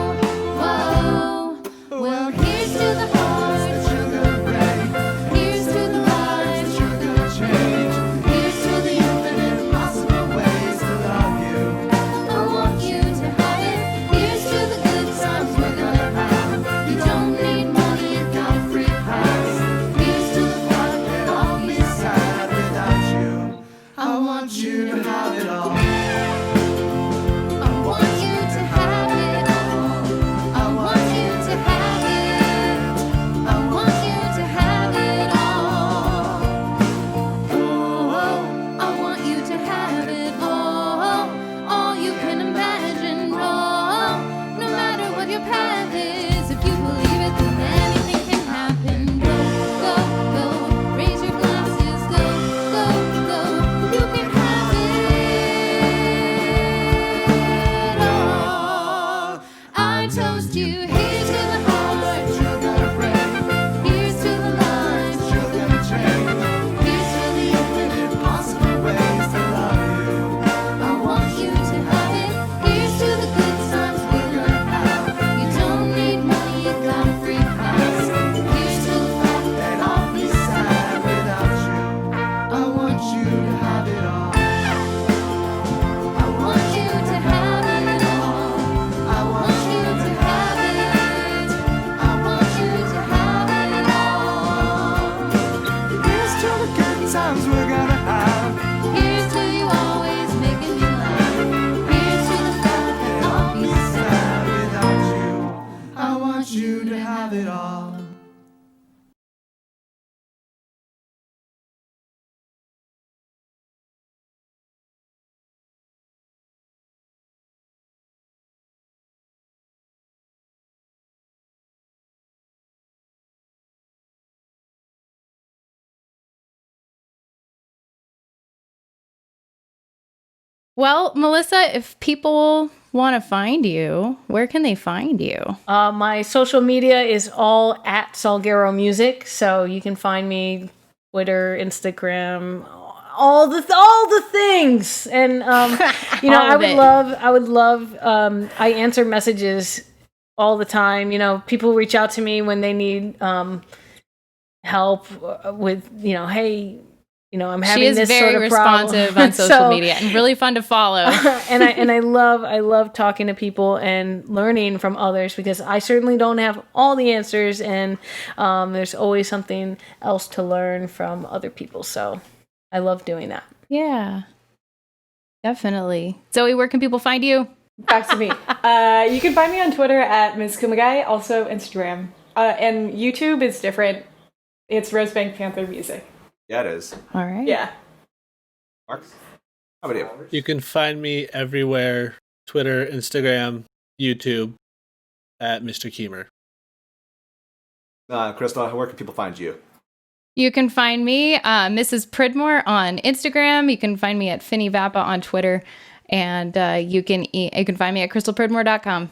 S7: Whoa. Well, here's to the hearts, the children of brave. Here's to the lives, the children of change. Here's to the infinite
S6: times we're gonna have.
S7: Here's to you always making me laugh. Here's to the fact that I'll be sad
S6: Without you, I want you to have it all.
S2: Well, Melissa, if people want to find you, where can they find you?
S4: My social media is all at Salguero Music, so you can find me Twitter, Instagram, all the things. And you know,
S2: All of it.
S4: I would love I answer messages all the time. You know, people reach out to me when they need help with, you know, hey, you know, I'm having
S2: She is
S4: this
S2: very
S4: sort of problem.
S2: responsive on social
S4: So-
S2: media and really fun to follow.
S4: and I love talking to people and learning from others, because I certainly don't have all the answers, and there's always something else to learn from other people. So I love doing that.
S2: Yeah, definitely. Zoe, where can people find you?
S5: Back to me. You can find me on Twitter at Ms. Kumagai, also Instagram. And YouTube is different. It's Rosebank Panther Music.
S1: Yeah, it is.
S2: All right.
S5: Yeah.
S1: Mark, how about you?
S3: You can find me everywhere: Twitter, Instagram, YouTube, at Mr. Keemer.
S1: Crystal, where can people find you?
S2: You can find me, Mrs. Pridmore, on Instagram. You can find me at Finny Vappa on Twitter. And you can find me at crystalpridmore.com.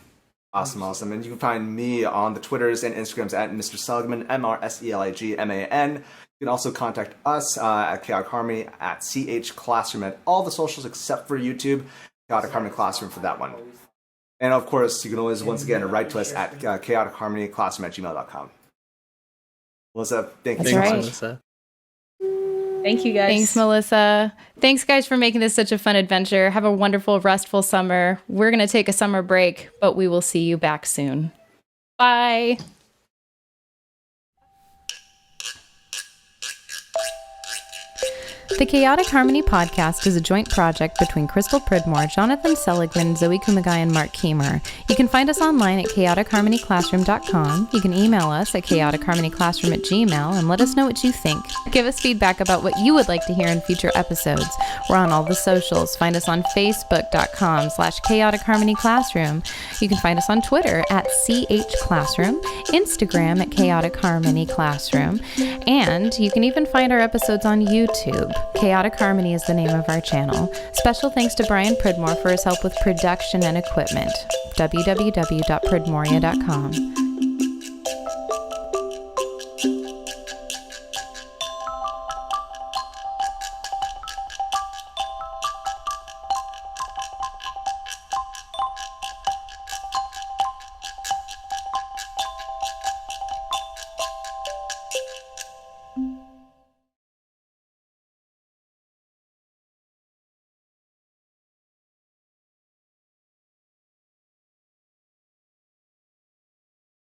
S1: Awesome. And you can find me on the Twitters and Instagrams at Mr. Seligman, MrSeligman. You can also contact us at Chaotic Harmony, at CH Classroom, at all the socials except for YouTube, Chaotic Harmony Classroom for that one. And of course, you can always, once again, write to us at chaoticharmonyclassroom@gmail.com. Melissa, thank you
S2: That's
S1: so
S2: right.
S1: much.
S3: Melissa.
S4: Thank you, guys.
S2: Thanks, Melissa. Thanks, guys, for making this such a fun adventure. Have a wonderful, restful summer. We're going to take a summer break, but we will see you back soon. Bye. The Chaotic Harmony podcast is a joint project between Crystal Pridmore, Jonathan Seligman, Zoe Kumagai, and Mark Keemer. You can find us online at chaoticharmonyclassroom.com. You can email us at chaoticharmonyclassroom@gmail and let us know what you think. Give us feedback about what you would like to hear in future episodes. We're on all the socials. Find us on facebook.com/chaoticharmonyclassroom. You can find us on Twitter at CHClassroom, Instagram at Chaotic Harmony Classroom, and you can even find our episodes on YouTube. Chaotic Harmony is the name of our channel. Special thanks to Brian Pridmore for his help with production and equipment. www.pridmoria.com.